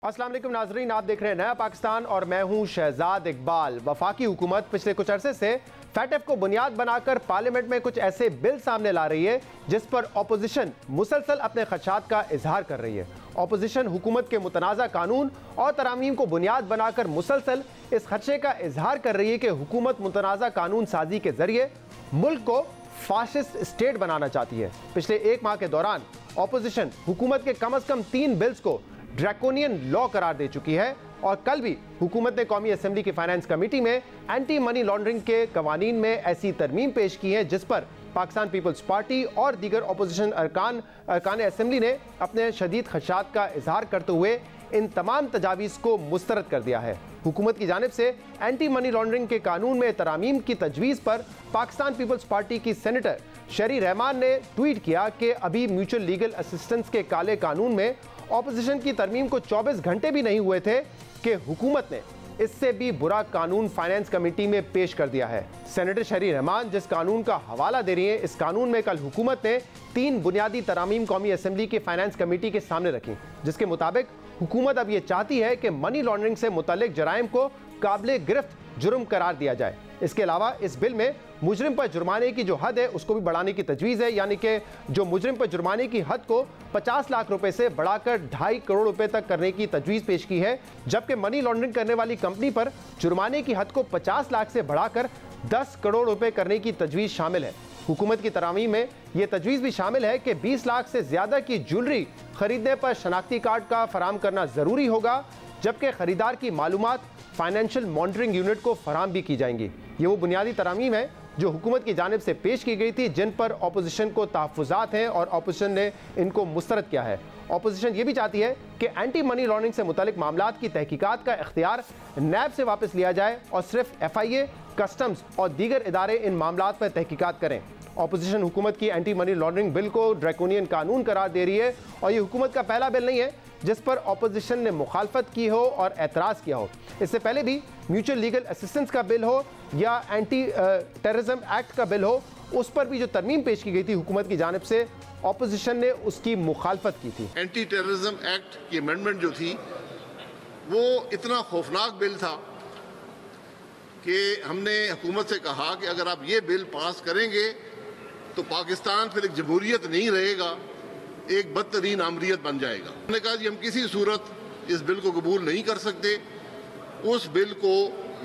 अस्सलाम वालेकुम नाजरीन, आप देख रहे हैं नया पाकिस्तान और मैं हूं शहजाद इकबाल। वफाकी हुकूमत पिछले कुछ अरसे से फैटफ को बुनियाद बनाकर पार्लियामेंट में कुछ ऐसे बिल सामने ला रही है जिस पर अपोजिशन मुसलसल अपने खदशात का इजहार कर रही है। अपोजिशन हुकूमत के मुतनाज़ा कानून और तरामीम को बुनियाद बनाकर मुसलसल इस खदशे का इजहार कर रही है कि हुकूमत मुतनाज़ा कानून साजी के जरिए मुल्क को फाशिस्ट स्टेट बनाना चाहती है। पिछले एक माह के दौरान अपोजिशन हुकूमत के कम अज कम 3 बिल्स को ड्रैकोनियन लॉ करार दे चुकी है और कल भी हुकूमत ने कौमी असेंबली की फाइनेंस कमेटी में एंटी मनी लॉन्ड्रिंग के कवानीन में ऐसी तरमीम पेश की है जिस पर पाकिस्तान पीपल्स पार्टी और दीगर अपोजिशन अरकान असेंबली ने अपने शदीद खदशात का इजहार करते हुए इन तमाम तजावीज़ को मुस्तरद कर दिया है। हुकूमत की जानिब से एंटी मनी लॉन्ड्रिंग के कानून में तरामीम की तजवीज़ पर पाकिस्तान पीपल्स पार्टी की सेनेटर शरी रहमान ने ट्वीट किया कि अभी म्यूचुअल लीगल असिस्टेंस के काले कानून में ऑपोजिशन की तरमीम को 24 घंटे भी नहीं हुए थे कि हुकूमत ने इससे भी बुरा कानून फाइनेंस कमेटी में पेश कर दिया है। सेनेटर शरी रहमान जिस कानून का हवाला दे रही है, इस कानून में कल हुकूमत ने 3 बुनियादी तरामीम कौमी असेंबली की फाइनेंस कमेटी के सामने रखी, जिसके मुताबिक हुकूमत अब ये चाहती है कि मनी लॉन्ड्रिंग से मुतल्लिक जराइम को काबिले गिरफ्त जुर्म करार दिया जाए। इसके अलावा इस बिल में मुजरिम पर जुर्माने की जो हद है उसको भी बढ़ाने की तजवीज़ है, यानी कि जो मुजरिम पर जुर्माने की हद को 50 लाख रुपए से बढ़ाकर 2.5 करोड़ रुपए तक करने की तजवीज़ पेश की है, जबकि मनी लॉन्ड्रिंग करने वाली कंपनी पर जुर्माने की हद को 50 लाख से बढ़ाकर 10 करोड़ रुपए करने की तजवीज़ शामिल है। हुकूमत की तरामीम में यह तजवीज़ भी शामिल है कि 20 लाख से ज़्यादा की ज्वेलरी खरीदने पर शनाख्ती कार्ड का फराम करना ज़रूरी होगा, जबकि खरीदार की मालूमात फाइनेंशियल मॉनिटरिंग यूनिट को फराम भी की जाएंगी। ये वो बुनियादी तरामीम है जो हुकूमत की जानिब से पेश की गई थी, जिन पर अपोजिशन को तहफ़्फ़ुज़ात हैं और अपोजिशन ने इनको मुस्तरद किया है। अपोजिशन ये भी चाहती है कि एंटी मनी लॉन्ड्रिंग से मुतल्लिक मामलात की तहकीकात का इख्तियार नैब से वापस लिया जाए और सिर्फ FIA, कस्टम्स और दीगर इदारे इन मामलात पर तहकीकात करें। अपोजिशन हुकूमत की एंटी मनी लॉन्ड्रिंग बिल को ड्रैकोनियन कानून करार दे रही है और ये हुकूमत का पहला बिल नहीं है जिस पर अपोजिशन ने मुखालफत की हो और एतराज़ किया हो। इससे पहले भी म्यूचुअल लीगल असिस्टेंस का बिल हो या एंटी टेररिज्म एक्ट का बिल हो, उस पर भी जो तरमीम पेश की गई थी हुकूमत की जानिब से, अपोजिशन ने उसकी मुखालफत की थी। एंटी टेररिज्म एक्ट की अमेंडमेंट जो थी वो इतना खौफनाक बिल था कि हमने हुकूमत से कहा कि अगर आप ये बिल पास करेंगे तो पाकिस्तान फिर एक जमहूरियत नहीं रहेगा, एक बदतरीन आमरीत बन जाएगा। हमने कहा कि हम किसी सूरत इस बिल को कबूल नहीं कर सकते। उस बिल को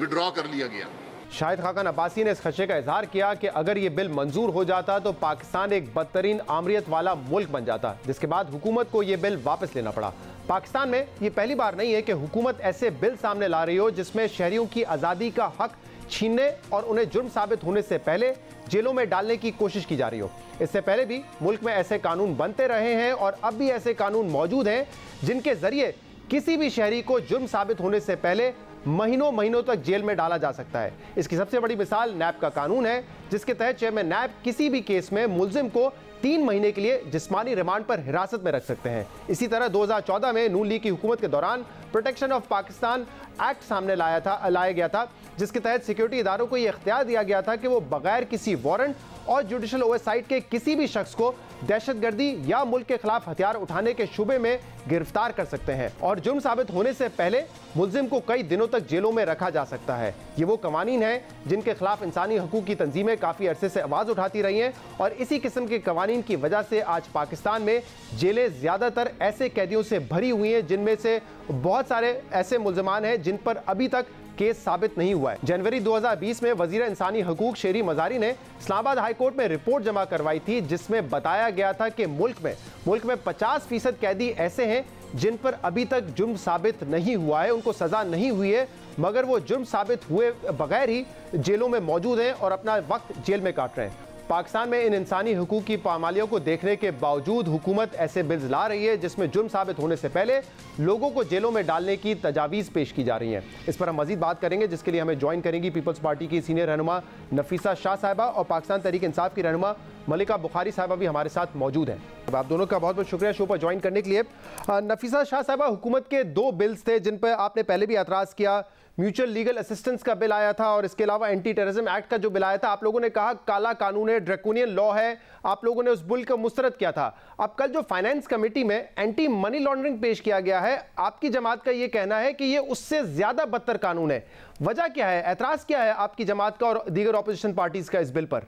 विड्रॉ कर लिया गया। शाहिद खाकान अब्बासी ने इस खदशे का इजहार किया कि अगर ये बिल मंजूर हो जाता तो पाकिस्तान एक बदतरीन आमरीत वाला मुल्क बन जाता, जिसके बाद हुकूमत को ये बिल वापस लेना पड़ा। पाकिस्तान में ये पहली बार नहीं है कि हुकूमत ऐसे बिल सामने ला रही हो जिसमें शहरियों की आज़ादी का हक छीनने और उन्हें जुर्म साबित होने से पहले जेलों में डालने की कोशिश की जा रही हो। इससे पहले भी मुल्क में ऐसे कानून बनते रहे हैं और अब भी ऐसे कानून मौजूद हैं जिनके जरिए किसी भी शहरी को जुर्म साबित होने से पहले महीनों महीनों तक जेल में डाला जा सकता है। इसकी सबसे बड़ी मिसाल नैब का कानून है, जिसके तहत चेयरमैन नैब किसी भी केस में मुलजिम को 3 महीने के लिए जिस्मानी रिमांड पर हिरासत में रख सकते हैं। इसी तरह 2014 में नून लीग की हुकूमत के दौरान प्रोटेक्शन ऑफ पाकिस्तान एक्ट सामने लाया गया था, जिसके तहत सिक्योरिटी इदारों को यह इख्तियार दिया गया था कि वो बगैर किसी वारंट और जुडिशल ओवरसाइट के किसी भी शख्स को दहशतगर्दी या मुल्क के खिलाफ हथियार उठाने के शुबे में गिरफ्तार कर सकते हैं और जुर्म साबित होने से पहले मुलजिम को कई दिनों तक जेलों में रखा जा सकता है। ये वो कवानीन हैं जिनके खिलाफ इंसानी हकूक की तंजीमें काफ़ी अरसे से आवाज़ उठाती रही हैं और इसी किस्म के कवानीन की वजह से आज पाकिस्तान में जेलें ज़्यादातर ऐसे कैदियों से भरी हुई हैं जिनमें से बहुत सारे ऐसे मुलजमान हैं जिन पर अभी तक केस साबित नहीं हुआ है। जनवरी 2020 में वजीर इंसानी हकूक शेरी मजारी ने इस्लामाबाद हाई कोर्ट में रिपोर्ट जमा करवाई थी, जिसमें बताया गया था कि मुल्क में 50% कैदी ऐसे हैं जिन पर अभी तक जुर्म साबित नहीं हुआ है, उनको सजा नहीं हुई है, मगर वो जुर्म साबित हुए बगैर ही जेलों में मौजूद हैं और अपना वक्त जेल में काट रहे हैं। पाकिस्तान में इन इंसानी हकूक की पामालियों को देखने के बावजूद हुकूमत ऐसे बिल्स ला रही है जिसमें जुर्म साबित होने से पहले लोगों को जेलों में डालने की तजावीज़ पेश की जा रही हैं। इस पर हम मजीद बात करेंगे, जिसके लिए हमें ज्वाइन करेंगी पीपल्स पार्टी की सीनियर रहनुमा नफीसा शाह साहिबा और पाकिस्तान तहरीक इंसाफ की रहनुमा मलिका बुखारी साहिबा भी हमारे साथ मौजूद हैं। आप दोनों का बहुत बहुत शुक्रिया शो पर ज्वाइन करने के लिए। नफीसा शाह साहिबा, हुकूमत के 2 बिल्स थे जिन पर आपने पहले भी एतराज़ किया, म्यूचुअल लीगल असिस्टेंस का बिल आया था और इसके अलावा एंटी टेररिज्म एक्ट का जो बिल आया था, आप लोगों ने कहा काला कानून है, ड्रैकोनियन लॉ है, आप लोगों ने उस बिल को मुस्तरद किया था। अब कल जो फाइनेंस कमेटी में एंटी मनी लॉन्ड्रिंग पेश किया गया है, आपकी जमात का यह कहना है कि यह उससे ज्यादा बदतर कानून है। वजह क्या है, एतराज क्या है आपकी जमात का और दीगर ऑपोजिशन पार्टीज का इस बिल पर?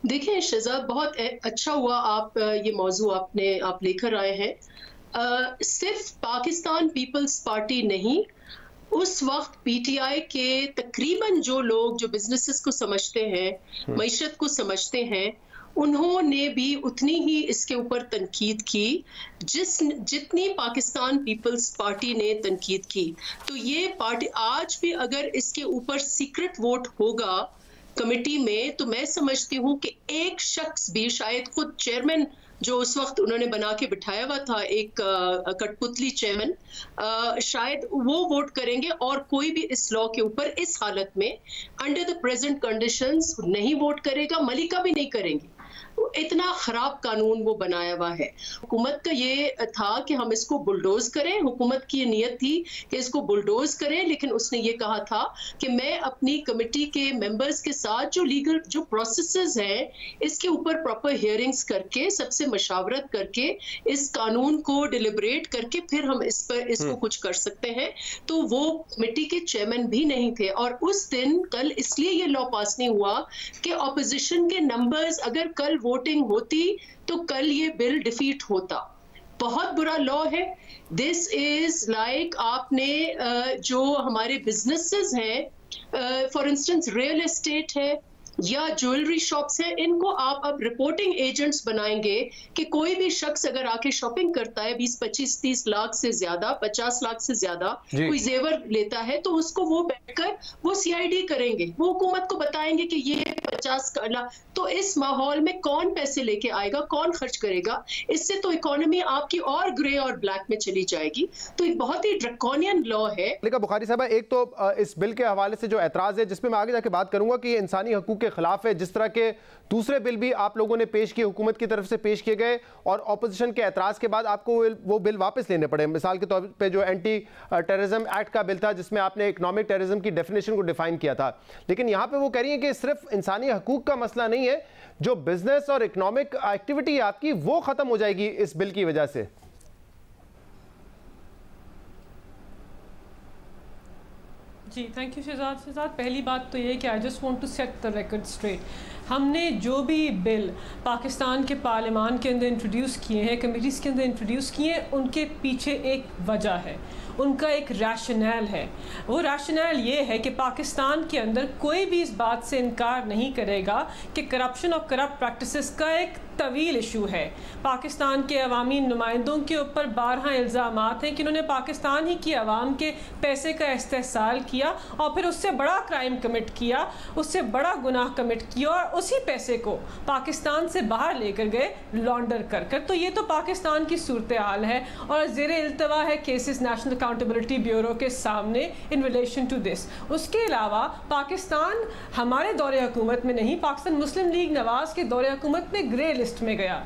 देखिए शहजाद, बहुत अच्छा हुआ आप ये मौजू आप लेकर आए हैं। सिर्फ पाकिस्तान पीपल्स पार्टी नहीं, उस वक्त पीटीआई के तकरीबन जो लोग जो बिजनेसेस को समझते हैं, मईशत को समझते हैं, उन्होंने भी उतनी ही इसके ऊपर तनकीद की जितनी पाकिस्तान पीपल्स पार्टी ने तनकीद की। तो ये पार्टी आज भी अगर इसके ऊपर सीक्रेट वोट होगा कमेटी में, तो मैं समझती हूँ कि एक शख्स भी, शायद खुद चेयरमैन जो उस वक्त उन्होंने बना के बिठाया हुआ था, एक कठपुतली चेयरमैन, शायद वो वोट करेंगे और कोई भी इस लॉ के ऊपर इस हालत में अंडर द प्रेजेंट कंडीशंस नहीं वोट करेगा। मलिका भी नहीं करेंगी। इतना खराब कानून वो बनाया हुआ है। हुकूमत का ये था कि हम इसको बुलडोज करें, हुकूमत की नियत थी कि इसको बुलडोज करें, लेकिन उसने ये कहा था कि मैं अपनी कमेटी के मेंबर्स के साथ जो लीगल जो प्रोसेसेस हैं, इसके ऊपर प्रॉपर हियरिंग्स करके, सबसे मशावरत करके, इस कानून को डिलिबरेट करके फिर हम इसको कुछ कर सकते हैं। तो वो कमेटी के चेयरमैन भी नहीं थे और उस दिन कल इसलिए ये लॉ पास नहीं हुआ कि ऑपोजिशन के नंबर्स, अगर कल वोटिंग होती तो कल ये बिल डिफीट होता। बहुत बुरा लॉ है। दिस इज लाइक आपने जो हमारे बिजनेसेस हैं, फॉर इंस्टेंस रियल एस्टेट है या ज्वेलरी शॉप्स है, इनको आप अब रिपोर्टिंग एजेंट्स बनाएंगे कि कोई भी शख्स अगर आके शॉपिंग करता है 20, 25, 30 लाख से ज्यादा, 50 लाख से ज्यादा कोई जेवर लेता है, तो उसको वो बैठकर वो सीआईडी करेंगे, वो हुकूमत को बताएंगे कि ये 50 लाख। तो इस माहौल में कौन पैसे लेके आएगा, कौन खर्च करेगा? इससे तो इकोनॉमी आपकी और ग्रे और ब्लैक में चली जाएगी। तो एक बहुत ही ड्रैकोनियन लॉ है। लेकिन बुखारी साहब, एक तो इस बिल के हवाले से जो एतराज है, जिसमें मैं आगे जाके बात करूंगा कि ये इंसानी हकूक के खिलाफ है, जिस तरह के दूसरे बिल भी आप लोगों ने पेश किए, हुकूमत की तरफ से पेश किए गए और ऑपोजिशन के एतराज के बाद आपको वो बिल वापस लेने पड़े। मिसाल के तौर पे जो एंटी टेररिज्म एक्ट का बिल था, जिसमें आपने इकोनॉमिक टेररिज्म की डेफिनेशन को डिफाइन किया था, लेकिन यहाँ पे वो कह रही है कि सिर्फ इंसानी हकूक का मसला नहीं है, जो बिजनेस और इकोनॉमिक एक्टिविटी आपकी वो खत्म हो जाएगी इस बिल की वजह से। जी थैंक यू शहजाद। पहली बात तो ये कि I just want to set the record straight. हमने जो भी बिल पाकिस्तान के पार्लियामान के अंदर इंट्रोड्यूस किए हैं, कमेटीज़ के अंदर इंट्रोड्यूस किए हैं, उनके पीछे एक वजह है, उनका एक रैशनल है। वो रैशनल ये है कि पाकिस्तान के अंदर कोई भी इस बात से इनकार नहीं करेगा कि करप्शन और करप्ट प्रैक्टिसेस का एक तवील इशू है। पाकिस्तान के अवामी नुमाइंदों के ऊपर 12 इल्ज़ामात हैं कि उन्होंने पाकिस्तान ही की आवाम के पैसे का इस्तेहसाल किया और फिर उससे बड़ा क्राइम कमिट किया, उससे बड़ा गुनाह कमिट किया और उसी पैसे को पाकिस्तान से बाहर लेकर गए लॉन्डर कर कर। तो ये तो पाकिस्तान की सूरत हाल है और ज़ेरे इल्तवा है केसेस नेशनल अकाउंटेबिलिटी ब्यूरो के सामने इन रिलेशन टू दिस। उसके अलावा पाकिस्तान हमारे दौरे हुकूमत में नहीं, पाकिस्तान मुस्लिम लीग नवाज के दौरे हुकूमत में ग्रे लिस्ट में गया,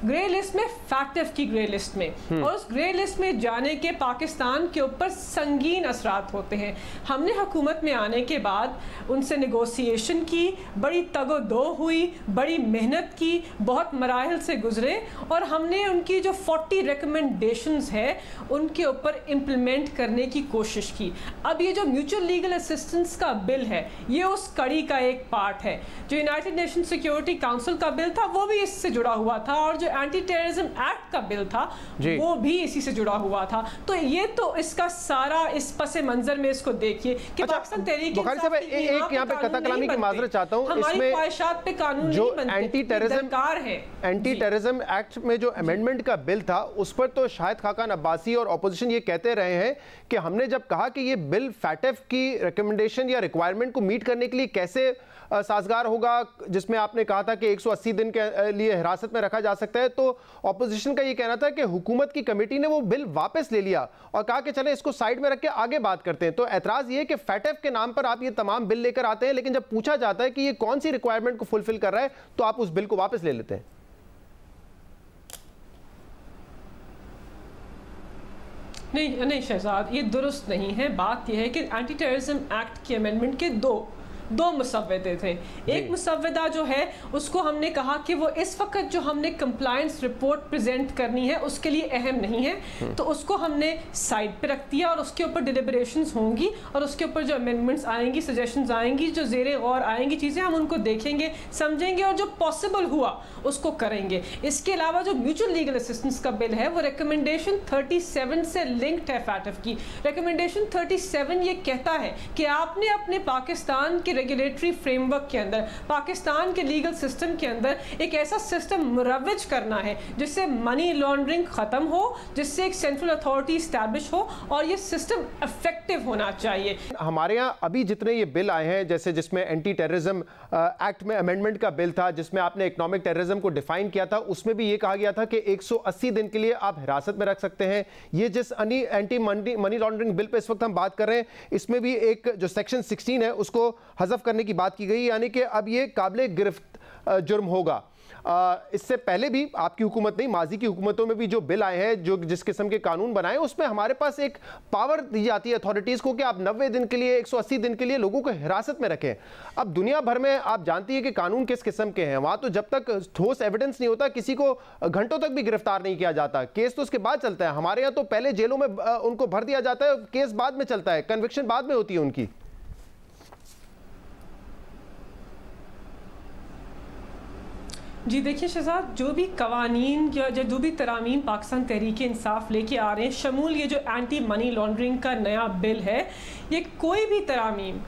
ग्रे लिस्ट में, फैक्टिव की ग्रे लिस्ट में, और उस ग्रे लिस्ट में जाने के पाकिस्तान के ऊपर संगीन असरात होते हैं। हमने हुकूमत में आने के बाद उनसे नेगोशिएशन की, बड़ी तगो-दो हुई, बड़ी मेहनत की, बहुत मराहल से गुजरे और हमने उनकी जो 40 रिकमेंडेशंस है उनके ऊपर इम्प्लीमेंट करने की कोशिश की। अब ये जो म्यूचुअल लीगल असिस्टेंस का बिल है, ये उस कड़ी का एक पार्ट है। जो यूनाइटेड नेशन सिक्योरिटी काउंसिल का बिल था वो भी इससे जुड़ा हुआ था और जो एंटी टेररिज्म एक्ट का बिल था वो भी इसी से जुड़ा हुआ था। तो ये तो इसका सारा इस पसे मंजर में इसको देखिए कि पाकिस्तान तहरीक बुखारी साहब, एक यहाँ पे कथा कलामी की माजरत चाहता हूँ, हमारी ख्वाहिशात पे कानून जो नहीं बनते, एंटी टेररिज्म एक्ट में जो अमेंडमेंट का बिल था उस पर तो शाहिद खाकान अब्बासी और ऑपोजिशन ये कहते रहे हैं कि हमने जब कहा कि ये बिल फैटेफ की रिकमेंडेशन या रिक्वायरमेंट को मीट करने के लिए कैसे साजगार होगा, जिसमें आपने कहा था कि 180 दिन के लिए हिरासत में रखा जा सकता है, तो ऑपोजिशन का ये कहना था कि हुकूमत की कमेटी ने वो बिल वापस ले लिया और कहा कि चले इसको साइड में रख के आगे बात करते हैं। तो एतराज ये है कि फैटेफ के नाम पर आप ये तमाम बिल लेकर आते हैं, लेकिन जब पूछा जाता है कि ये कौन सी रिक्वायरमेंट को फुलफिल कर रहा है तो आप उस बिल को वापस ले लेते हैं। नहीं शहजाद, ये दुरुस्त नहीं है। बात यह है कि एंटी टेररिज्म एक्ट की अमेंडमेंट के दो मुसव्वदे थे। एक मुसव्वदा जो है उसको हमने कहा कि वो इस वक्त जो हमने कंप्लायंस रिपोर्ट प्रेजेंट करनी है उसके लिए अहम नहीं है, तो उसको हमने साइड पे रख दिया और उसके ऊपर डिलिब्रेशंस होंगी और उसके ऊपर जो अमेंडमेंट्स आएंगी, सजेशंस आएंगी, जो ज़ेरे गौर आएंगी चीज़ें, हम उनको देखेंगे, समझेंगे और जो पॉसिबल हुआ उसको करेंगे। इसके अलावा जो म्यूचुअल लीगल असिस्टेंस का बिल है वो रिकमेंडेशन 37 से लिंक्ड है। फैटफ की रिकमेंडेशन 37 ये कहता है कि आपने अपने पाकिस्तान के रेगुलेटरी फ्रेमवर्क के अंदर, पाकिस्तान के लीगल सिस्टम के अंदर एक ऐसा सिस्टम मुरव्वज करना है जिससे मनी लॉन्ड्रिंग खत्म हो, जिससे एक सेंट्रल अथॉरिटी स्टैब्लिश हो और ये सिस्टम इफेक्टिव होना चाहिए। हमारे यहाँ अभी जितने ये बिल आए हैं, जैसे जिसमें एंटी टेररिज्म एक्ट में अमेंडमेंट का बिल था जिसमें आपने इकोनॉमिक टेररिज्म को डिफाइन किया था, उसमें भी ये कहा गया था कि 180 दिन के लिए आप हिरासत में रख सकते हैं। ये जिस anti money laundering bill pay इस वक्त हम बात कर रहे हैं, इसमें भी एक जो सेक्शन 16 है उसको हज़फ करने की बात की गई, यानी कि अब ये काबिले गिरफ्त जुर्म होगा। इससे पहले भी आपकी हुकूमत नहीं, माजी की हुकूमतों में भी जो बिल आए हैं, जो जिस किस्म के कानून बनाए, उसमें हमारे पास एक पावर दी जाती है अथॉरिटीज़ को कि आप 90 दिन के लिए, 180 दिन के लिए लोगों को हिरासत में रखें। अब दुनिया भर में आप जानती है कि कानून किस किस्म के हैं। वहाँ तो जब तक ठोस एविडेंस नहीं होता किसी को घंटों तक भी गिरफ्तार नहीं किया जाता, केस तो उसके बाद चलता है। हमारे यहाँ तो पहले जेलों में उनको भर दिया जाता है, केस बाद में चलता है, कन्विक्शन बाद में होती है उनकी। जी देखिए शहजाद, जो भी कवानीन या जो भी तरामीम पाकिस्तान तहरीक इंसाफ लेके आ रहे हैं, शमूल ये जो एंटी मनी लॉन्ड्रिंग का नया बिल है, ये कोई भी तरामीम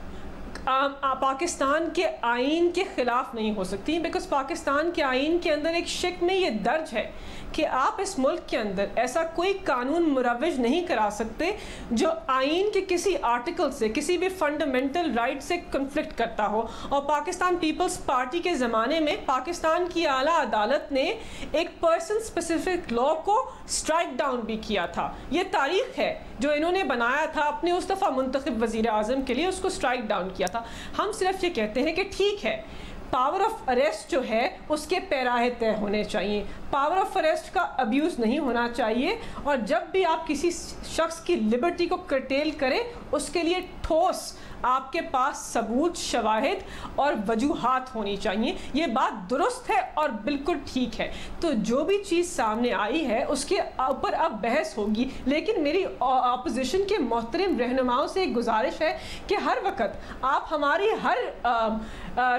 पाकिस्तान के आइन के ख़िलाफ़ नहीं हो सकती, बिकॉज पाकिस्तान के आइन के अंदर एक शिक में ये दर्ज है कि आप इस मुल्क के अंदर ऐसा कोई कानून मुरव्वज नहीं करा सकते जो आइन के किसी आर्टिकल से, किसी भी फंडामेंटल राइट से कन्फ्लिक्ट करता हो। और पाकिस्तान पीपल्स पार्टी के ज़माने में पाकिस्तान की आला अदालत ने एक पर्सन स्पेसिफिक लॉ को स्ट्राइक डाउन भी किया था। ये तारीख है जो इन्होंने बनाया था अपने उस दफ़ा मुंतखब वज़ीर आज़म के लिए, उसको स्ट्राइक डाउन किया था। हम सिर्फ ये कहते हैं कि ठीक है, पावर ऑफ अरेस्ट जो है उसके पैराहे तय होने चाहिए, पावर ऑफ अरेस्ट का अब्यूज़ नहीं होना चाहिए, और जब भी आप किसी शख्स की लिबर्टी को कर्टेल करें उसके लिए ठोस आपके पास सबूत, शवाहिद और वजूहात होनी चाहिए। ये बात दुरुस्त है और बिल्कुल ठीक है। तो जो भी चीज़ सामने आई है उसके ऊपर अब बहस होगी, लेकिन मेरी अपोजिशन के मोहतरम रहनुमाओं से एक गुजारिश है कि हर वक्त आप हमारी हर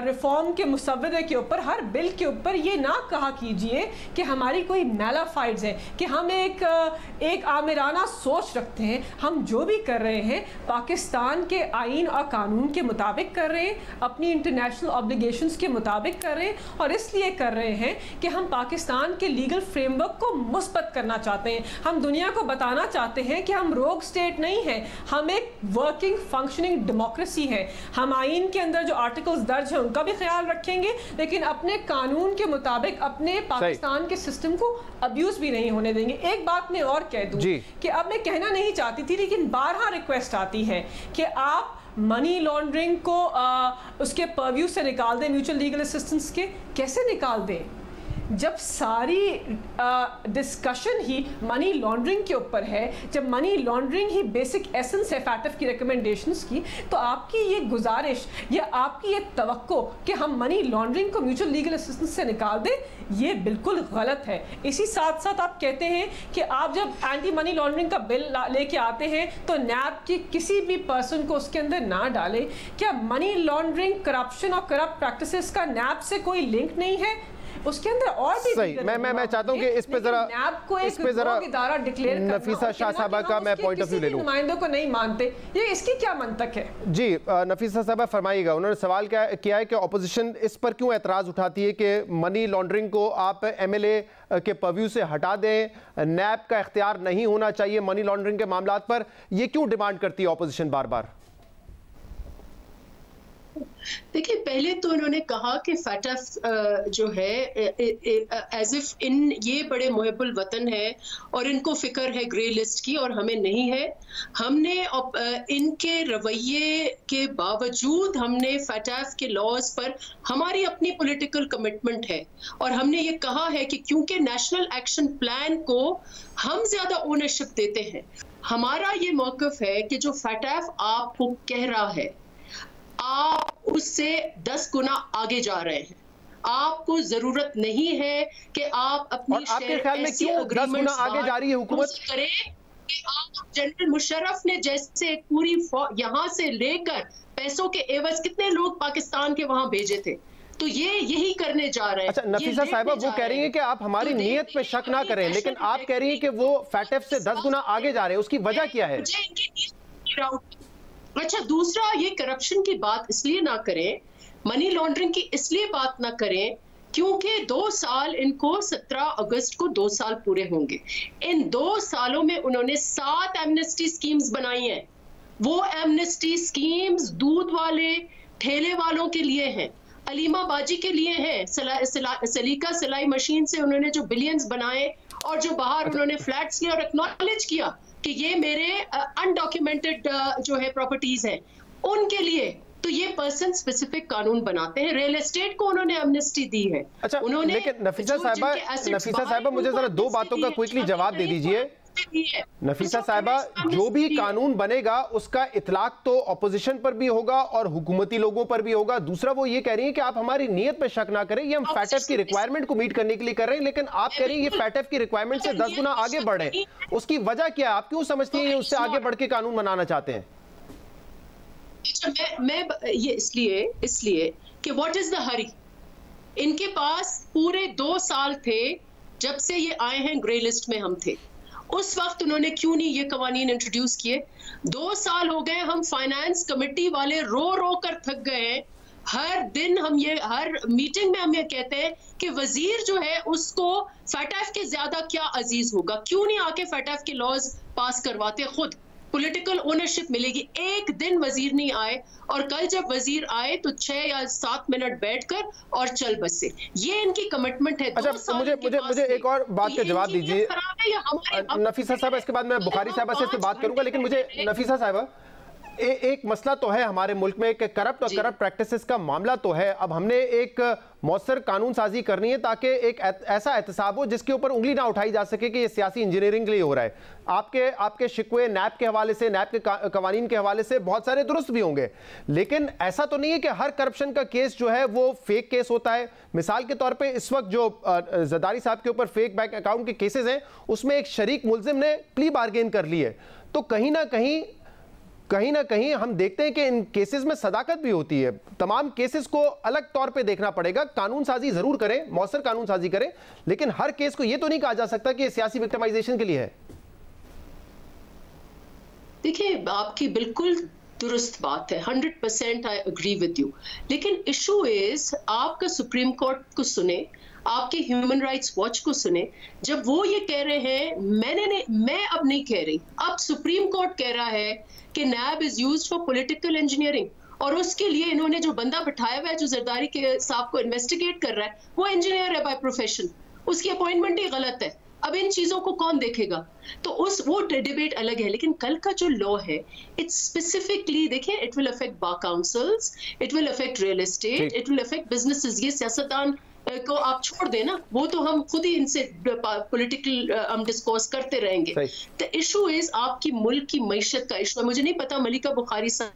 रिफॉर्म के मुसव्वदे के ऊपर, हर बिल के ऊपर ये ना कहा कीजिए कि हमारी कोई मैलाफाइड्स है, कि हम एक आमिराना सोच रखते हैं। हम जो भी कर रहे हैं पाकिस्तान के आइन और कानून के मुताबिक कर रहे हैं, अपनी इंटरनेशनल ऑब्लिगेशंस के मुताबिक कर रहे हैं, और इसलिए कर रहे हैं कि हम पाकिस्तान के लीगल फ्रेमवर्क को मुस्बत करना चाहते हैं। हम दुनिया को बताना चाहते हैं कि हम रोग स्टेट नहीं हैं, हम एक वर्किंग फंक्शनिंग डेमोक्रेसी है। हम आइन के अंदर जो आर्टिकल्स दर्ज हैं उनका भी ख्याल रखेंगे, लेकिन अपने कानून के मुताबिक अपने पाकिस्तान के सिस्टम को अब्यूज भी नहीं होने देंगे। एक बात मैं और कह दूं कि अब मैं कहना नहीं चाहती थी, लेकिन बारहा रिक्वेस्ट आती है कि आप मनी लॉन्ड्रिंग को उसके परव्यू से निकाल दें, म्यूचुअल लीगल असिस्टेंस के। कैसे निकाल दें जब सारी डिस्कशन ही मनी लॉन्ड्रिंग के ऊपर है, जब मनी लॉन्ड्रिंग ही बेसिक एसेंस है फैटफ की रिकमेंडेशंस की। तो आपकी ये गुजारिश या आपकी ये तवक्को कि हम मनी लॉन्ड्रिंग को म्यूचुअल लीगल असिस्टेंस से निकाल दें, ये बिल्कुल गलत है। इसी साथ साथ आप कहते हैं कि आप जब एंटी मनी लॉन्ड्रिंग का बिल लेके आते हैं तो नैब के किसी भी पर्सन को उसके अंदर ना डालें। क्या मनी लॉन्ड्रिंग, करप्शन और करप्ट प्रैक्टिसेस का नैब से कोई लिंक नहीं है? उसके अंदर और भी सही। मैं चाहता हूं कि इस पे जरा इदारा डिक्लेयर करना, नफीसा शाह साहबा का मैं पॉइंट ऑफ व्यू ले लूं। नुमाइंदों को नहीं मानते, ये इसकी क्या मंतक है? जी नफीसा साहबा फरमाइएगा। उन्होंने सवाल किया है कि ऑपोजिशन इस पर क्यों एतराज उठाती है कि मनी लॉन्ड्रिंग को आप एमएलए के परव्यू से हटा दें, नैब का इख्तियार नहीं होना चाहिए मनी लॉन्ड्रिंग के मामलात पर, ये क्यों डिमांड करती है ऑपोजिशन बार बार? देखिए, पहले तो उन्होंने कहा कि फैटफ जो है एज इफ ये बड़े मुहिब्बुल वतन है और इनको फिक्र है ग्रे लिस्ट की और हमें नहीं है। हमने इनके रवैये के बावजूद हमने फैटफ के लॉज पर हमारी अपनी पॉलिटिकल कमिटमेंट है और हमने ये कहा है कि क्योंकि नेशनल एक्शन प्लान को हम ज्यादा ओनरशिप देते हैं, हमारा ये मौक़िफ़ है कि जो फैटफ आपको कह रहा है आप उससे 10 गुना आगे जा रहे हैं। आपको जरूरत नहीं है कि आप अपनी आपके ख्याल में क्यों 10 गुना आगे जा रही है हुकूमत? करें कि आप जनरल मुशर्रफ ने जैसे पूरी यहाँ से लेकर पैसों के एवज कितने लोग पाकिस्तान के वहां भेजे थे, तो ये यही करने जा रहे हैं। अच्छा नफीसा साहिबा, वो कह रही है कि आप हमारी नीयत पे शक ना करें, लेकिन आप कह रही है कि वो फैटफ से 10 गुना आगे जा रहे हैं, उसकी वजह क्या है? अच्छा, दूसरा, ये करप्शन की बात इसलिए ना करें, मनी लॉन्ड्रिंग की इसलिए बात ना करें क्योंकि 2 साल इनको 17 अगस्त को 2 साल पूरे होंगे। इन 2 सालों में उन्होंने 7 एमनेस्टी स्कीम्स बनाई हैं। वो एमनेस्टी स्कीम्स दूध वाले ठेले वालों के लिए हैं, अलीमा बाजी के लिए हैं, सलीका सिलाई मशीन से उन्होंने जो बिलियंस बनाए और जो बाहर उन्होंने फ्लैट्स लिए और एक्नॉलेज किया कि ये मेरे अनडॉक्यूमेंटेड जो है प्रॉपर्टीज हैं, उनके लिए तो ये पर्सन स्पेसिफिक कानून बनाते हैं। रियल एस्टेट को उन्होंने एमनेस्टी दी है। अच्छा, उन्होंने लेकिन नफीसा साहिबा मुझे जरा 2 बातों का क्विकली जवाब दे दीजिए। नफीसा साहिबा, जो भी कानून बनेगा उसका इतलाक तो ऑपोजिशन पर भी होगा और हुकूमती लोगों पर भी होगा। दूसरा, वो ये कह रही है कि आप हमारी नीयत पे शक ना करें, ये हम फैटफ की रिक्वायरमेंट को मीट करने के लिए कर रहे हैं, लेकिन आप कह रही है ये फैटफ की रिक्वायरमेंट से 10 गुना आगे बढ़ रहे हैं। उसकी वजह क्या है? आप क्यों समझती हैं उससे आगे बढ़ के कानून बनाना चाहते हैं? मैं ये इसलिए कि व्हाट इज द हरी। इनके पास पूरे 2 साल थे जब से ये आए हैं, ग्रे लिस्ट में हम थे, उस वक्त उन्होंने क्यों नहीं ये कवानीन इंट्रोड्यूस किए? 2 साल हो गए, हम फाइनेंस कमेटी वाले रो कर थक गए हैं। हर दिन हर मीटिंग में हम ये कहते हैं कि वजीर जो है उसको फैटफ के ज्यादा क्या अजीज होगा, क्यों नहीं आके फैटफ के लॉज पास करवाते, खुद पॉलिटिकल ओनरशिप मिलेगी। एक दिन वजीर नहीं आए और कल जब वजीर आए तो 6 या 7 मिनट बैठकर और चल बसे। ये इनकी कमिटमेंट है। अच्छा, मुझे एक और बात का जवाब दीजिए नफीसा साहब, इसके बाद मैं बुखारी साहब से बात करूंगा, लेकिन मुझे नफीसा साहब एक मसला तो है हमारे मुल्क में कि करप्ट प्रैक्टिसेस का मामला तो है। अब हमने एक मौसर कानून साजी करनी है ताकि एक ऐसा एहतसाब हो जिसके ऊपर उंगली ना उठाई जा सके कि ये सियासी इंजीनियरिंग के लिए हो रहा है। आपके शिकवे नैब के हवाले से, नैब के कवानीन के हवाले से बहुत सारे दुरुस्त भी होंगे, लेकिन ऐसा तो नहीं है कि हर करप्शन का केस जो है वो फेक केस होता है। मिसाल के तौर पर इस वक्त जो जरदारी साहब के ऊपर फेक बैंक अकाउंट के केसेस हैं, उसमें एक शरीक मुलजिम ने प्ली बार्गेन कर ली है। तो कहीं ना कहीं हम देखते हैं कि इन केसेस में सदाकत भी होती है। तमाम केसेस को अलग तौर पे देखना पड़ेगा। कानून साजी जरूर करें, मौसर कानून साजी करें, लेकिन हर केस को यह तो नहीं कहा जा सकता कि सियासी विक्टिमाइजेशन के लिए है। देखिए, आपकी बिल्कुल दुरुस्त बात है, 100% आई एग्री विद यू, लेकिन इशू इज आपका सुप्रीम कोर्ट को सुने, आपके ह्यूमन राइट्स वॉच को सुने। जब वो ये कह रहे हैं, मैं अब नहीं कह रही, अब सुप्रीम कोर्ट कह रहा है कि NAB is used for political engineering, और उसके लिए इन्होंने जो बंदा बिठाया हुआ है जो जरदारी के साहब को इन्वेस्टिगेट कर रहा है, वो इंजीनियर है बाय प्रोफेशन, उसकी अपॉइंटमेंट ही गलत है। अब इन चीजों को कौन देखेगा? तो वो डिबेट अलग है, लेकिन कल का जो लॉ है इट्स स्पेसिफिकली, देखिए, it will affect bar councils, it will affect real estate, it will affect businesses. ये सियासतदान को आप छोड़ देना, वो तो हम खुद ही इनसे पॉलिटिकल हम डिस्कस करते रहेंगे। द इशू इज आपकी मुल्क की मईशत का इशू है। मुझे नहीं पता मलिका बुखारी साहब,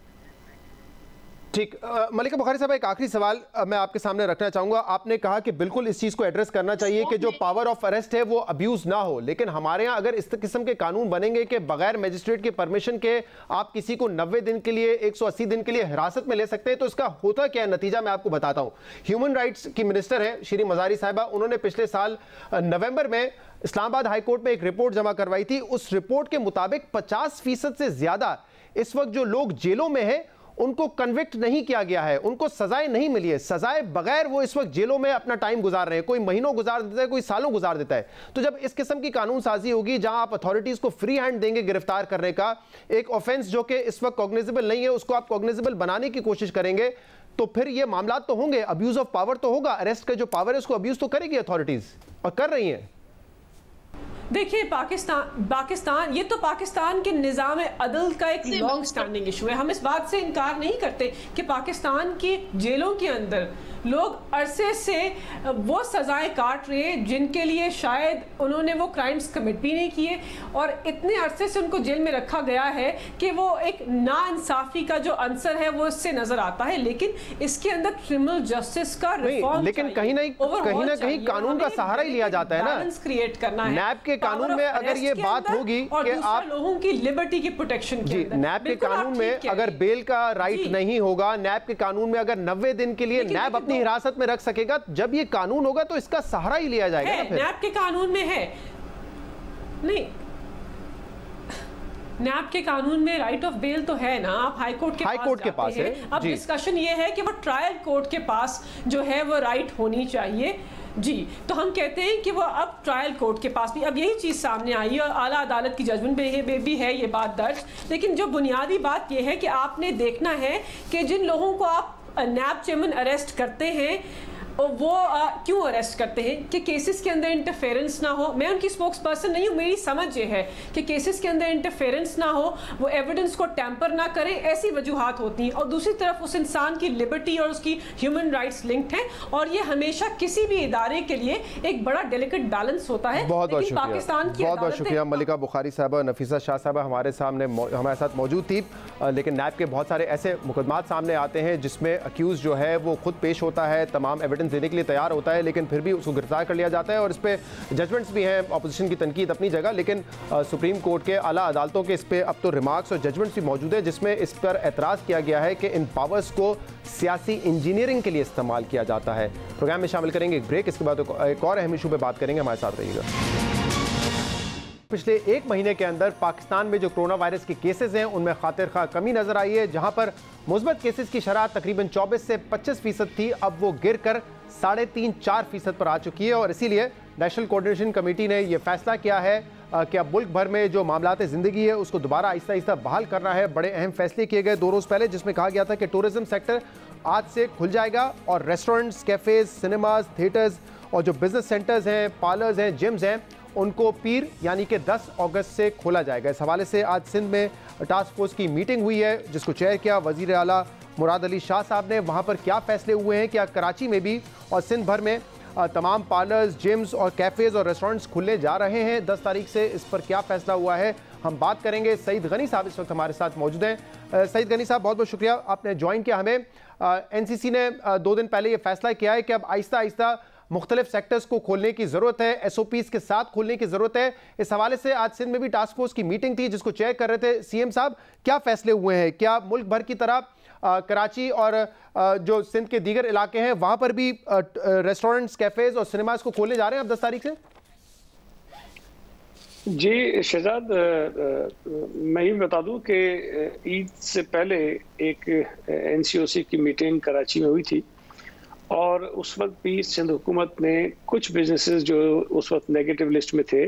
ठीक, मलिका बुखारी साहब, एक आखिरी सवाल मैं आपके सामने रखना चाहूंगा। आपने कहा कि बिल्कुल इस चीज को एड्रेस करना चाहिए कि जो पावर ऑफ अरेस्ट है वो अब्यूज ना हो, लेकिन हमारे यहाँ अगर इस किस्म के कानून बनेंगे कि बगैर मजिस्ट्रेट के परमिशन के आप किसी को 90 दिन के लिए, 180 दिन के लिए हिरासत में ले सकते हैं, तो इसका होता क्या है नतीजा मैं आपको बताता हूँ। ह्यूमन राइट्स की मिनिस्टर है श्री मजारी साहिबा, उन्होंने पिछले साल नवंबर में इस्लामाबाद हाईकोर्ट में एक रिपोर्ट जमा करवाई थी। उस रिपोर्ट के मुताबिक 50% से ज्यादा इस वक्त जो लोग जेलों में हैं उनको कन्विक्ट नहीं किया गया है, उनको सजाएं नहीं मिली है। सजाए बगैर वो इस वक्त जेलों में अपना टाइम गुजार रहे हैं, कोई महीनों गुजार देता है, कोई सालों गुजार देता है। तो जब इस किस्म की कानून साजी होगी जहां आप अथॉरिटीज को फ्री हैंड देंगे गिरफ्तार करने का, एक ऑफेंस जो कि इस वक्त कॉग्निजेबल नहीं है उसको आप कॉग्निजेबल बनाने की कोशिश करेंगे, तो फिर ये मामला तो होंगे, अब्यूज ऑफ पावर तो होगा, अरेस्ट का जो पावर है उसको अब्यूज तो करेगी अथॉरिटीज, और कर रही हैं। देखिए पाकिस्तान ये तो पाकिस्तान के निज़ाम अदल का एक लॉन्ग स्टैंडिंग इशू है। हम इस बात से इनकार नहीं करते कि पाकिस्तान की जेलों के अंदर लोग अरसे से वो सज़ाएं काट रहे हैं जिनके लिए शायद उन्होंने वो क्राइम्स कमिट भी नहीं किए, और इतने अरसे से उनको जेल में रखा गया है कि वो एक नाइंसाफ़ी का जो अंसर है वो इससे नज़र आता है। लेकिन इसके अंदर क्रिमिनल जस्टिस का रिफॉर्म, लेकिन कहीं ना कहीं कानून का सहारा ही लिया जाता है ना, बैलेंस क्रिएट करना है। नैब के कानून में अगर ये बात होगी कि आप लोगों की लिबर्टी की प्रोटेक्शन जी, नैब के कानून में अगर बेल का राइट नहीं होगा, नैब के कानून में अगर 90 दिन के लिए नैब अपनी हिरासत में रख सकेगा, जब ये कानून होगा तो इसका सहारा ही लिया जाएगा ना। फिर नैब के कानून में है नहीं, नैब के कानून में राइट ऑफ बेल तो है ना, आप हाई कोर्ट के पास है। अब डिस्कशन ये है कि वो ट्रायल कोर्ट के पास जो है वो राइट होनी चाहिए जी। तो हम कहते हैं कि वो अब ट्रायल कोर्ट के पास भी अब यही चीज़ सामने आई है, और आला अदालत की जजमेंट में भी है ये बात दर्ज। लेकिन जो बुनियादी बात ये है कि आपने देखना है कि जिन लोगों को आप नैब चेयरमैन अरेस्ट करते हैं और वो क्यों अरेस्ट करते हैं कि केसेस के अंदर इंटरफेरेंस ना हो। मैं उनकी स्पोक्स पर्सन नहीं हूँ, मेरी समझ ये है कि केसेस के अंदर इंटरफेरेंस ना हो, वो एविडेंस को टैंपर ना करे, ऐसी वजूहात होती हैं। और दूसरी तरफ उस इंसान की लिबर्टी और उसकी ह्यूमन राइट्स लिंक्ड हैं, और ये हमेशा किसी भी इदारे के लिए एक बड़ा डेलिकेट बैलेंस होता है। बहुत बहुत शुक्रिया, पाकिस्तान की बहुत शुक्रिया मलिका बुखारी साहब और नफीसा शाह साहब हमारे साथ मौजूद थी। लेकिन नैब के बहुत सारे ऐसे मुकदमात सामने आते हैं जिसमें अक्यूज जो है वो खुद पेश होता है, तमाम एविडेंस देने के लिए तैयार होता है, लेकिन फिर भी उसको गिरफ्तार कर लिया जाता है, और इस पे जजमेंट्स भी हैं। अपोजिशन की तनकीद अपनी जगह, लेकिन सुप्रीम कोर्ट के आला अदालतों के इस पे अब तो रिमार्क्स और जजमेंट्स भी मौजूद है जिसमें इस पर एतराज़ किया गया है कि इन पावर्स को सियासी इंजीनियरिंग के लिए इस्तेमाल किया जाता है। प्रोग्राम में शामिल करेंगे एक ब्रेक, इसके बाद एक और अहम इशू पर बात करेंगे, हमारे साथ रहिएगा। पिछले एक महीने के अंदर पाकिस्तान में जो कोरोना वायरस के केसेस हैं उनमें खातिर खा कमी नजर आई है। जहां पर मुस्बत केसेस की शरह तकरीबन 24 से 25% थी, अब वो गिरकर 3.5-4% पर आ चुकी है। और इसीलिए नेशनल कोऑर्डिनेशन कमेटी ने यह फैसला किया है कि अब मुल्क भर में जो मामलात ज़िंदगी है उसको दोबारा आहिस्ता आहिस्ता बहाल करना है। बड़े अहम फैसले किए गए 2 रोज़ पहले, जिसमें कहा गया था कि टूरिज्म सेक्टर आज से खुल जाएगा और रेस्टोरेंट्स, कैफ़ेज़, सिनेमाज, थिएटर्स और जो बिजनेस सेंटर्स हैं, पार्लर्स हैं, जिम्स हैं, उनको पीर यानी कि 10 अगस्त से खोला जाएगा। इस हवाले से आज सिंध में टास्क फोर्स की मीटिंग हुई है जिसको चेयर किया वज़ीर आला मुराद अली शाह साहब ने। वहाँ पर क्या फ़ैसले हुए हैं, क्या कराची में भी और सिंध भर में तमाम पार्लर्स, जिम्स और कैफ़ेज़ और रेस्टोरेंट्स खुलने जा रहे हैं 10 तारीख से, इस पर क्या फ़ैसला हुआ है हम बात करेंगे। सईद गनी साहब इस वक्त हमारे साथ मौजूद हैं। सईद गनी साहब, बहुत बहुत शुक्रिया, आपने ज्वाइन किया हमें। NCC ने 2 दिन पहले ये फैसला किया है कि अब आहिस्ता आहिस्ता मुख्तलिफ सेक्टर्स को खोलने की ज़रूरत है, SOPs के साथ खोलने की ज़रूरत है। इस हवाले से आज सिंध में भी टास्क फोर्स की मीटिंग थी जिसको चेयर कर रहे थे CM साहब। क्या फैसले हुए हैं, क्या मुल्क भर की तरह कराची और जो सिंध के दीगर इलाके हैं वहाँ पर भी रेस्टोरेंट्स, कैफ़ेज़ और सिनेमाज को खोले जा रहे हैं अब 10 तारीख से? जी शहजाद, मैं ये बता दूं कि ईद से पहले एक NCOC की मीटिंग कराची में हुई थी, और उस वक्त भी सिंध हुकूमत ने कुछ बिजनेसेस जो उस वक्त नेगेटिव लिस्ट में थे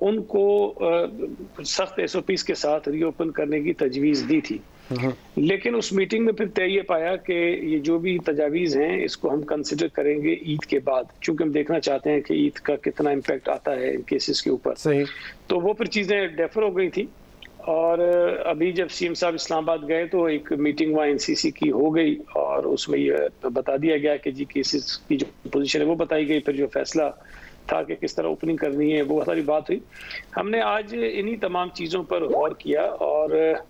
उनको सख्त SOPs के साथ रीओपन करने की तजवीज़ दी थी। लेकिन उस मीटिंग में फिर तय ये पाया कि ये जो भी तजावीज़ हैं इसको हम कंसिडर करेंगे ईद के बाद, चूँकि हम देखना चाहते हैं कि ईद का कितना इम्पैक्ट आता है इन केसेस के ऊपर। सही। तो वो फिर चीज़ें डेफर हो गई थी, और अभी जब CM साहब इस्लामाबाद गए तो एक मीटिंग वहाँ NCC की हो गई, और उसमें ये बता दिया गया कि जी केसेस की जो पोजीशन है वो बताई गई, फिर जो फैसला था कि किस तरह ओपनिंग करनी है वो सारी बात हुई। हमने आज इन्हीं तमाम चीज़ों पर गौर किया, और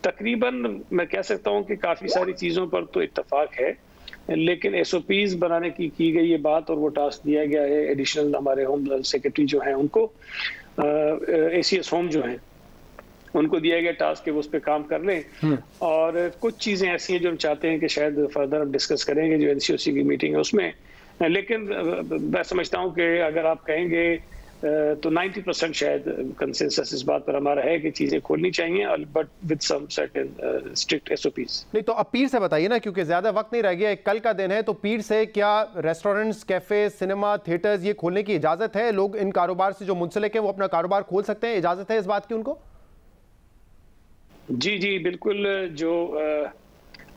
तकरीबन मैं कह सकता हूँ कि काफ़ी सारी चीज़ों पर तो इत्तफाक है, लेकिन SOPs बनाने की गई ये बात, और वो टास्क दिया गया है एडिशनल हमारे होम सेक्रेटरी जो हैं उनको, ACS होम जो हैं उनको दिया गया टास्क कि वो उस पर काम कर लें। और कुछ चीज़ें ऐसी हैं जो हम चाहते हैं कि शायद फर्दर हम डिस्कस करेंगे जो NCOC की मीटिंग है उसमें। लेकिन मैं समझता हूँ कि अगर आप कहेंगे तो 90% शायद कंसेंसस इस बात पर हमारा है कि चीज़ें खोलनी चाहिए, but with some certain strict SOPs। नहीं तो अब पीर से बताइए ना, क्योंकि ज़्यादा वक्त नहीं रह गया, कल का दिन है, तो पीर से क्या रेस्टोरेंट्स, कैफ़े, सिनेमा, थिएटर्स ये खोलने की इजाज़त है? लोग इन कारोबार से जो मुंसलिक हैं वो अपना कारोबार खोल सकते हैं, इजाज़त है इस बात की उनको? जी बिल्कुल। जो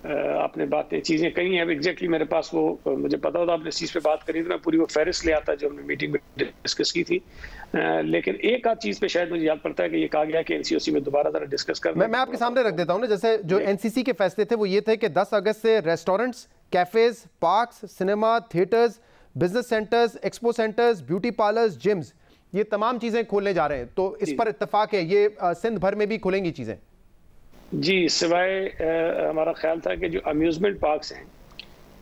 आपने बातें चीज़ें कही हैं। एग्जैक्टली मेरे पास वो मुझे पता होता आपने इस चीज़ पे बात करी तो मैं पूरी वो फहरिस्त ले आता जो हमने मीटिंग में डिस्कस की थी। लेकिन एक आध चीज़ पे शायद मुझे याद पड़ता है कि ये कहा गया कि एनसीओसी में दोबारा ज़रा डिस्कस कर। मैं आपके सामने रख देता हूँ ना, जैसे जो एनसीसी के फैसले थे वो ये थे कि 10 अगस्त से restaurants, cafes, parks, cinema, theatres, business centres, expo centres, beauty parlours, gyms, ये तमाम चीज़ें खोलने जा रहे हैं। तो इस पर इत्तेफाक है, ये सिंध भर में भी खुलेंगी चीज़ें? जी, सिवाय हमारा ख्याल था कि जो अम्यूज़मेंट पार्क्स हैं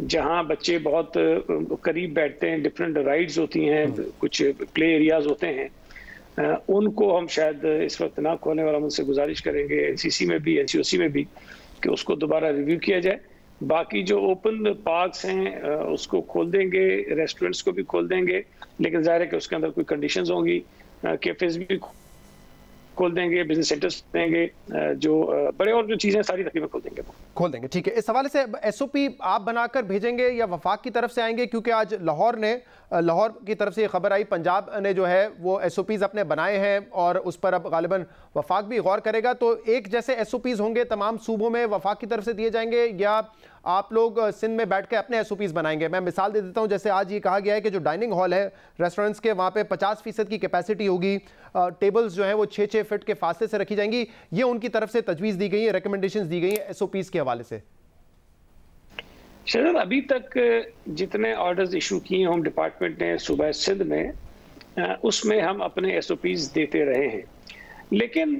जहां बच्चे बहुत करीब बैठते हैं, डिफरेंट राइड्स होती हैं, कुछ प्ले एरियाज होते हैं, उनको हम शायद इस वक्त ना खोलें और हम उनसे गुजारिश करेंगे एनसीसी में भी एनसीओसी में भी कि उसको दोबारा रिव्यू किया जाए। बाकी जो ओपन पार्क्स हैं उसको खोल देंगे, रेस्टोरेंट्स को भी खोल देंगे, लेकिन जाहिर है कि उसके अंदर कोई कंडीशंस होंगी। कैफेज भी खोल देंगे, बिजनेस सेंटर्स देंगे, जो बड़े और जो चीज़ें सारी तकरीबन खोल देंगे। ठीक है, इस हवाले से एसओपी आप बनाकर भेजेंगे या वफाक की तरफ से आएंगे? क्योंकि आज लाहौर की तरफ से खबर आई, पंजाब ने जो है वो एसओपीज़ अपने बनाए हैं और उस पर अब गालिबन वफाक भी गौर करेगा। तो एक जैसे एसओपीज़ होंगे तमाम सूबों में, वफाक की तरफ से दिए जाएंगे या आप लोग सिंध में बैठ के अपने एसओपीज़ बनाएंगे? मैं मिसाल दे देता हूं, जैसे आज ये कहा गया है कि जो डाइनिंग हॉल है रेस्टोरेंट्स के, वहाँ पे 50% की कैपेसिटी होगी, टेबल्स जो है वो 6-6 फीट के फासले से रखी जाएंगी। ये उनकी तरफ से तजवीज़ दी गई है, रिकमेंडेशंस दी गई हैं एसओपीज़ के हवाले से। शहजाद, अभी तक जितने ऑर्डर्स इशू किए होम डिपार्टमेंट ने सूबा सिंध में, उसमें हम अपने एसओपीज़ देते रहे हैं, लेकिन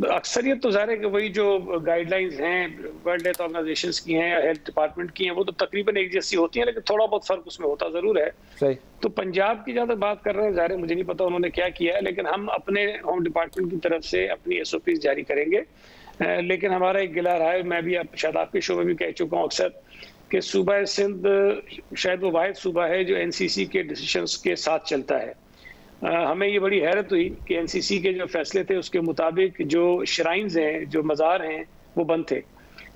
अक्सरियत तो ज़ाहिर है कि वही जो गाइडलाइंस हैं वर्ल्ड हेल्थ ऑर्गेनाइजेशंस की हैं या हेल्थ डिपार्टमेंट की हैं, वो तो तकरीबन एक जैसी होती हैं, लेकिन थोड़ा बहुत फ़र्क उसमें होता ज़रूर है। सही। तो पंजाब की ज़्यादा बात कर रहे हैं, ज़ाहिर है मुझे नहीं पता उन्होंने क्या किया है, लेकिन हम अपने होम डिपार्टमेंट की तरफ से अपनी एसओपीज़ जारी करेंगे। लेकिन हमारा एक गिला रहा है, मैं भी शायद आपके शो में भी कह चुका हूँ अक्सर, कि सूबा सिंध शायद वो वाहिद सूबा है जो एनसीसी के डिसीजंस के साथ चलता है। हमें ये बड़ी हैरत हुई कि एनसीसी के जो फैसले थे उसके मुताबिक जो श्राइन्स हैं, जो मज़ार हैं, वो बंद थे,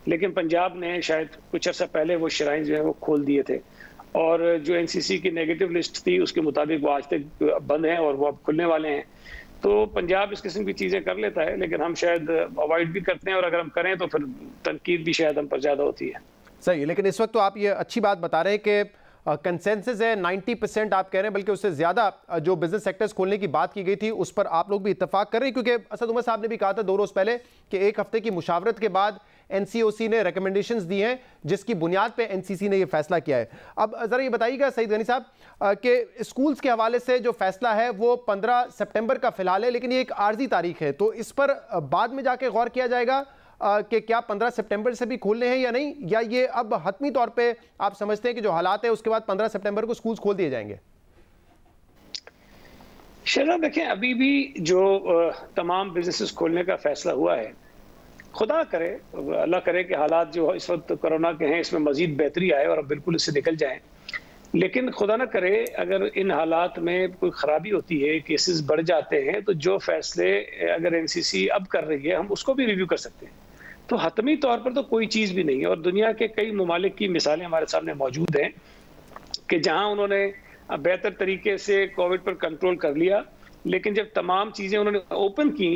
लेकिन पंजाब ने शायद कुछ अर्सा पहले वो श्राइन्स जो है वो खोल दिए थे, और जो एनसीसी की नेगेटिव लिस्ट थी उसके मुताबिक वो आज तक बंद हैं और वो अब खुलने वाले हैं। तो पंजाब इस किस्म की चीज़ें कर लेता है, लेकिन हम शायद अवॉइड भी करते हैं, और अगर हम करें तो फिर तनकीद भी शायद हम पर ज़्यादा होती है। सही, लेकिन इस वक्त तो आप ये अच्छी बात बता रहे हैं कि कंसेंसस है 90% आप कह रहे हैं, बल्कि उससे ज़्यादा जो बिजनेस सेक्टर्स खोलने की बात की गई थी उस पर आप लोग भी इत्तेफाक कर रहे हैं, क्योंकि असद उमर साहब ने भी कहा था 2 रोज़ पहले कि 1 हफ्ते की मुशावरत के बाद एनसीओसी ने रिकमेंडेशंस दी हैं जिसकी बुनियाद पे एनसीसी ने ये फैसला किया है। अब ज़रा ये बताइएगा सईद गनी साहब कि स्कूल्स के हवाले से जो फैसला है वो 15 सितंबर का फिलहाल है, लेकिन ये एक आर्जी तारीख है, तो इस पर बाद में जाके गौर किया जाएगा कि क्या 15 सितंबर से भी खोलने हैं या नहीं, या ये अब हतमी तौर पे आप समझते हैं कि जो हालात है उसके बाद 15 सितंबर को स्कूल खोल दिए जाएंगे? शहजाद, देखें, अभी भी जो तमाम बिजनेसेस खोलने का फैसला हुआ है, खुदा करे, अल्लाह करे कि हालात जो इस वक्त कोरोना के हैं इसमें मजीद बेहतरी आए और अब बिल्कुल इससे निकल जाएं, लेकिन खुदा ना करे अगर इन हालात में कोई ख़राबी होती है, केसेस बढ़ जाते हैं, तो जो फैसले अगर एनसीसी अब कर रही है हम उसको भी रिव्यू कर सकते हैं। तो हतमी तौर पर तो कोई चीज़ भी नहीं है, और दुनिया के कई ममालिक की मिसालें हमारे सामने मौजूद हैं कि जहां उन्होंने बेहतर तरीके से कोविड पर कंट्रोल कर लिया, लेकिन जब तमाम चीज़ें उन्होंने ओपन की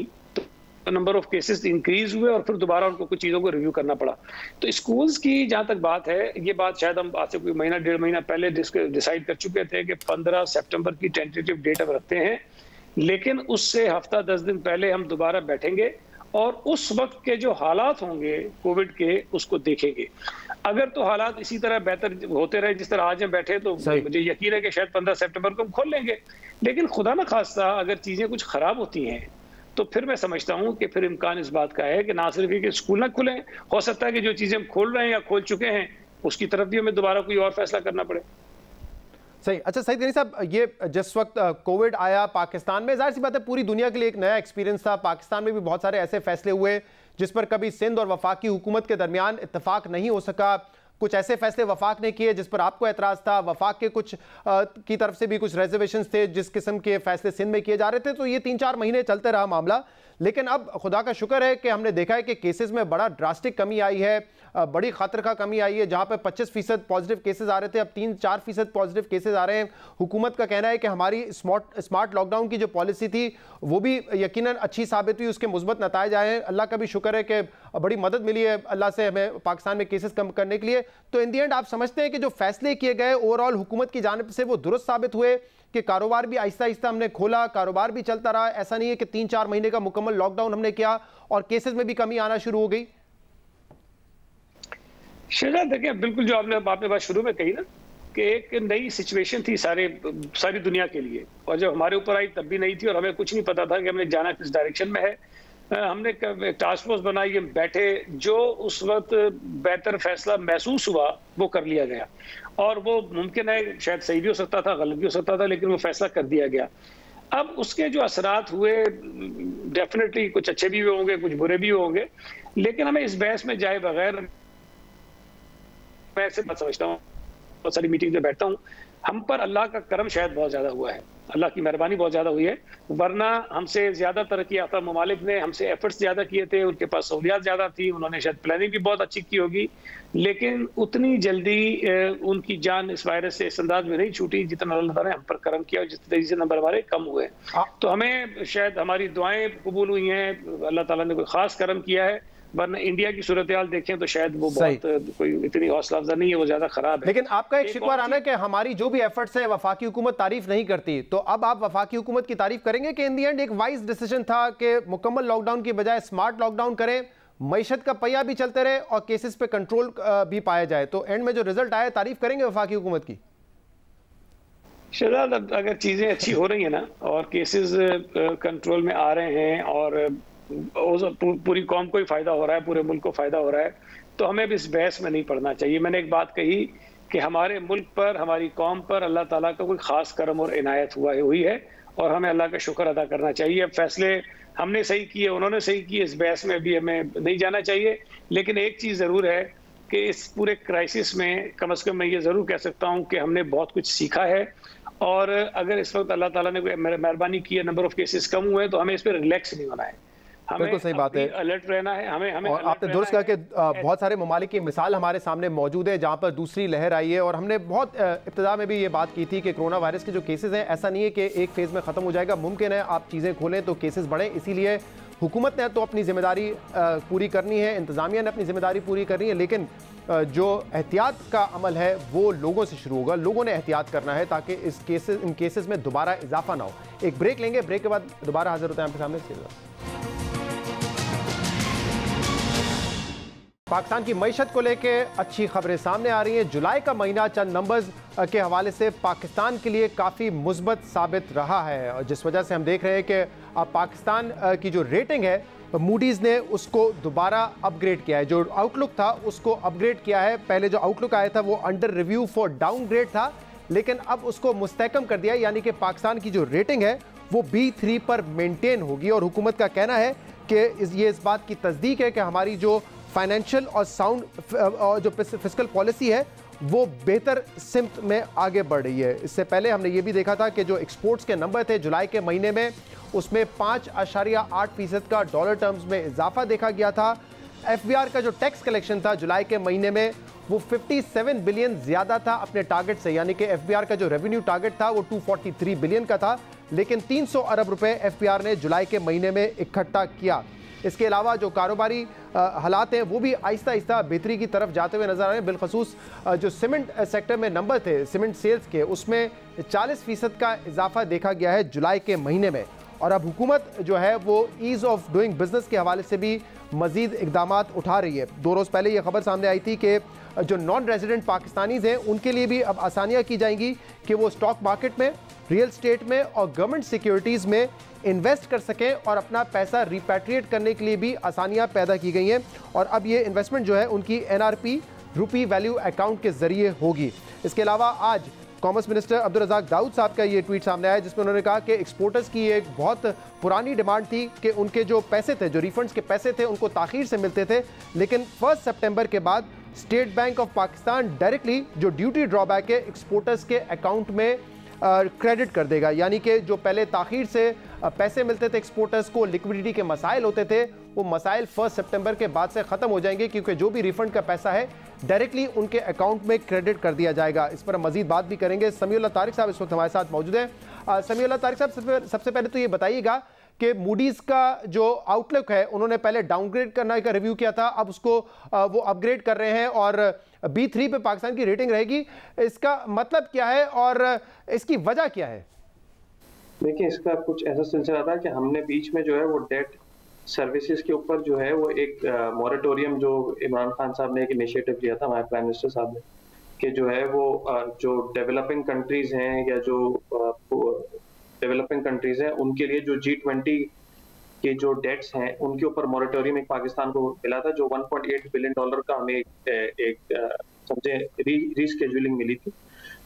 तो नंबर ऑफ केसेस इंक्रीज हुए और फिर दोबारा उनको कुछ चीज़ों को रिव्यू करना पड़ा। तो स्कूल्स की जहाँ तक बात है, ये बात शायद हम आज से कोई महीना 1.5 महीना पहले डिसाइड कर चुके थे कि 15 सितंबर की टेंटेटिव डेट अब रखते हैं, लेकिन उससे हफ्ता 10 दिन पहले हम दोबारा बैठेंगे और उस वक्त के जो हालात होंगे कोविड के उसको देखेंगे। अगर तो हालात इसी तरह बेहतर होते रहे जिस तरह आज हम बैठे, तो मुझे यकीन है कि शायद 15 सितंबर को हम खोल लेंगे, लेकिन खुदा न खास्ता अगर चीज़ें कुछ ख़राब होती हैं तो फिर मैं समझता हूं कि फिर इम्कान इस बात का है कि ना सिर्फ कि स्कूल ना खुलें, हो सकता है कि जो चीज़ें हम खोल रहे हैं या खोल चुके हैं उसकी तरफ भी हमें दोबारा कोई और फैसला करना पड़े। सही। अच्छा सईद गनी साहब, ये जिस वक्त कोविड आया पाकिस्तान में, जाहिर सी बात है पूरी दुनिया के लिए एक नया एक्सपीरियंस था। पाकिस्तान में भी बहुत सारे ऐसे फैसले हुए जिस पर कभी सिंध और वफाकी हुकूमत के दरमियान इत्तेफाक नहीं हो सका। कुछ ऐसे फैसले वफाक ने किए जिस पर आपको एतराज़ था, वफाक के कुछ की तरफ से भी कुछ रिजर्वेशंस थे जिस किस्म के फैसले सिंध में किए जा रहे थे। तो ये 3-4 महीने चलते रहा मामला, लेकिन अब खुदा का शुक्र है कि हमने देखा है कि केसेस में बड़ा ड्रास्टिक कमी आई है, बड़ी खतर का कमी आई है। जहां पर 25% पॉजिटिव केसेस आ रहे थे, अब 3-4% पॉजिटिव केसेस आ रहे हैं। हुकूमत का कहना है कि हमारी स्मार्ट लॉकडाउन की जो पॉलिसी थी वो भी यकीनन अच्छी साबित हुई, उसके मुस्बत नताइज आए हैं। अल्लाह का भी शुक्र है कि बड़ी मदद मिली है अल्लाह से हमें पाकिस्तान में केसेस कम करने के लिए। तो इन दी एंड आप समझते हैं कि जो फैसले किए गए ओवरऑल हुकूमत की जानिब से वो दुरुस्त साबित हुए कि कारोबार भी आहिस्ता आहिस्ता हमने खोला, कारोबार भी चलता रहा, ऐसा नहीं है कि 3-4 महीने का मुकम्मल लॉकडाउन हमने किया और केसेस में भी कमी आना शुरू हो गई? शहजाद देखिए, बिल्कुल जो आपने बात शुरू में कही ना कि एक नई सिचुएशन थी सारी दुनिया के लिए, और जब हमारे ऊपर आई तब भी नहीं थी और हमें कुछ नहीं पता था कि हमें जाना किस डायरेक्शन में है। हमने टास्क फोर्स बनाई, हम बैठे, जो उस वक्त बेहतर फैसला महसूस हुआ वो कर लिया गया, और वो मुमकिन है शायद सही भी हो सकता था, गलत भी हो सकता था, लेकिन वो फैसला कर दिया गया। अब उसके जो असरात हुए डेफिनेटली कुछ अच्छे भी होंगे, कुछ बुरे भी होंगे, लेकिन हमें इस बहस में जाए बगैर, मैं ऐसे बात समझता हूँ, बहुत सारी मीटिंग में बैठता हूँ, हम पर अल्लाह का करम शायद बहुत ज्यादा हुआ है, अल्लाह की मेहरबानी बहुत ज्यादा हुई है। वरना हमसे ज्यादा तरक्की याफ्ता ममालिक ने हमसे एफर्ट्स ज्यादा किए थे, उनके पास सहूलियात ज्यादा थी, उन्होंने शायद प्लानिंग भी बहुत अच्छी की होगी, लेकिन उतनी जल्दी उनकी जान इस वायरस से इस अंदाज में नहीं छूटी जितना अल्लाह ताला ने हम पर करम किया और जिस तरीके से नंबर हमारे कम हुए। तो हमें शायद हमारी दुआएं कबूल हुई हैं, अल्लाह ताला ने कोई खास करम किया है, वरना इंडिया की सूरत हाल देखें तो शायद वो बहुत कोई इतनी हौसला अफजा नहीं है, वो ज्यादा खराब है। लेकिन आपका एक शिकवा आना कि हमारी जो भी एफर्ट्स है वफाकी हुकूमत तारीफ नहीं करती, तो अब आप वफाकी हुकूमत की तारीफ करेंगे कि इन दी एंड एक वाइज डिसीजन था कि मुकम्मल लॉकडाउन की बजाय स्मार्ट लॉकडाउन करें, मईशत का पहिया भी चलते रहे और केसेस पे कंट्रोल भी पाया जाए, तो एंड में जो रिजल्ट आया तारीफ करेंगे वफाकी हुकूमत की? शहजाद, अगर चीजें अच्छी हो रही है ना और केसेस कंट्रोल में आ रहे हैं और पूरी कौम को ही फायदा हो रहा है, पूरे मुल्क को फायदा हो रहा है, तो हमें भी इस बहस में नहीं पड़ना चाहिए। मैंने एक बात कही कि हमारे मुल्क पर, हमारी कौम पर अल्लाह ताला का कोई खास करम और इनायत हुई है और हमें अल्लाह का शुक्र अदा करना चाहिए। अब फैसले हमने सही किए, उन्होंने सही किए, इस बहस में भी हमें नहीं जाना चाहिए। लेकिन एक चीज जरूर है कि इस पूरे क्राइसिस में कम से कम मैं ये जरूर कह सकता हूँ कि हमने बहुत कुछ सीखा है, और अगर इस वक्त अल्लाह ताला ने कोई मेहरबानी की है, नंबर ऑफ केसेस कम हुए, तो हमें इस पर रिलैक्स नहीं होना है, बिल्कुल सही बात है, अलर्ट रहना है। हमें और आपने दुरुस्त कहा कि बहुत सारे ममालिक की मिसाल हमारे सामने मौजूद है जहां पर दूसरी लहर आई है, और हमने बहुत इब्तिदा में भी ये बात की थी कि कोरोना वायरस के जो केसेस हैं ऐसा नहीं है कि एक फेज़ में ख़त्म हो जाएगा, मुमकिन है आप चीज़ें खोलें तो केसेस बढ़ें। इसीलिए हुकूमत ने तो अपनी जिम्मेदारी पूरी करनी है, इंतज़ामिया ने अपनी जिम्मेदारी पूरी करनी है, लेकिन जो एहतियात का अमल है वो लोगों से शुरू होगा, लोगों ने एहतियात करना है ताकि इन केसेस में दोबारा इजाफा ना हो। एक ब्रेक लेंगे, ब्रेक के बाद दोबारा हाजिर होते हैं आपके सामने। पाकिस्तान की मईशत को लेके अच्छी खबरें सामने आ रही हैं। जुलाई का महीना चंद नंबर्स के हवाले से पाकिस्तान के लिए काफ़ी मुस्बत साबित रहा है, और जिस वजह से हम देख रहे हैं कि अब पाकिस्तान की जो रेटिंग है मूडीज़ ने उसको दोबारा अपग्रेड किया है, जो आउटलुक था उसको अपग्रेड किया है। पहले जो आउटलुक आया था वो अंडर रिव्यू फॉर डाउनग्रेड था, लेकिन अब उसको मुस्तहकम कर दिया, यानी कि पाकिस्तान की जो रेटिंग है वो B3 पर मेंटेन होगी। और हुकूमत का कहना है कि ये इस बात की तस्दीक है कि हमारी जो फाइनेंशियल और साउंड और जो फिस्कल पॉलिसी है वो बेहतर सिमत में आगे बढ़ रही है। इससे पहले हमने ये भी देखा था कि जो एक्सपोर्ट्स के नंबर थे जुलाई के महीने में, उसमें 5.8% का डॉलर टर्म्स में इजाफा देखा गया था। FBR का जो टैक्स कलेक्शन था जुलाई के महीने में वो 57 बिलियन ज़्यादा था अपने टारगेट से, यानी कि FBR का जो रेवेन्यू टारगेट था वो 243 बिलियन का था, लेकिन 300 अरब रुपए FBR ने जुलाई के महीने में इकट्ठा किया। इसके अलावा जो कारोबारी हालात हैं वो भी आहिस्ता आहिस्ता बेहतरी की तरफ जाते हुए नजर आ रहे हैं। बिलखसूस जो सीमेंट सेक्टर में नंबर थे सीमेंट सेल्स के, उसमें 40% का इजाफा देखा गया है जुलाई के महीने में। और अब हुकूमत जो है वो ईज़ ऑफ डूइंग बिजनेस के हवाले से भी मजीद इकदाम उठा रही है। 2 रोज़ पहले ये खबर सामने आई थी कि जो नॉन रेजिडेंट पाकिस्तानीज़ हैं उनके लिए भी अब आसानियाँ की जाएंगी कि वो स्टॉक मार्केट में, रियल स्टेट में और गवर्नमेंट सिक्योरिटीज़ में इन्वेस्ट कर सकें, और अपना पैसा रिपैट्रिएट करने के लिए भी आसानियां पैदा की गई हैं। और अब ये इन्वेस्टमेंट जो है उनकी NRP रुपी वैल्यू अकाउंट के ज़रिए होगी। इसके अलावा आज कॉमर्स मिनिस्टर अब्दुल रज़ाक दाऊद साहब का ये ट्वीट सामने आया जिसमें उन्होंने कहा कि एक्सपोर्टर्स की एक बहुत पुरानी डिमांड थी कि उनके जो पैसे थे, जो रिफंड्स के पैसे थे, उनको ताख़ीर से मिलते थे, लेकिन 1 सितंबर के बाद state bank of Pakistan directly जो ड्यूटी ड्रॉबैक है एक्सपोर्टर्स के अकाउंट में क्रेडिट कर देगा, यानी कि जो पहले ताखीर से पैसे मिलते थे एक्सपोर्टर्स को, लिक्विडिटी के मसाइल होते थे, वो मसाइल 1 सितंबर के बाद से ख़त्म हो जाएंगे, क्योंकि जो भी रिफंड का पैसा है डायरेक्टली उनके अकाउंट में क्रेडिट कर दिया जाएगा। इस पर मजीद बात भी करेंगे। समीउल्लाह तारिक साहब इस वक्त हमारे साथ मौजूद हैं। समीउल्लाह तारिक साहब, सबसे पहले तो ये बताइएगा कि मूडीज़ का जो आउटलुक है, उन्होंने पहले डाउनग्रेड करने का रिव्यू किया था, अब उसको वो अपग्रेड कर रहे हैं और B3 पे पाकिस्तान की रेटिंग रहेगी। इसका मतलब क्या है और इसकी वजह क्या है? देखिए, इसका कुछ ऐसा सिलसिला था कि हमने बीच में जो है वो डेट सर्विसेज के ऊपर जो है वो एक मॉरेटोरियम जो इमरान खान साहब ने एक इनिशिएटिव लिया था, हमारे प्राइम मिनिस्टर साहब ने, कि जो है वो जो डेवलपिंग कंट्रीज हैं या जो डेवलपिंग कंट्रीज हैं उनके लिए जो G20 के जो डेट्स हैं उनके ऊपर मॉरेटोरियम एक पाकिस्तान को मिला था, जो $1.8 बिलियन का हमें एक समझे रीस्केड्यूलिंग मिली थी।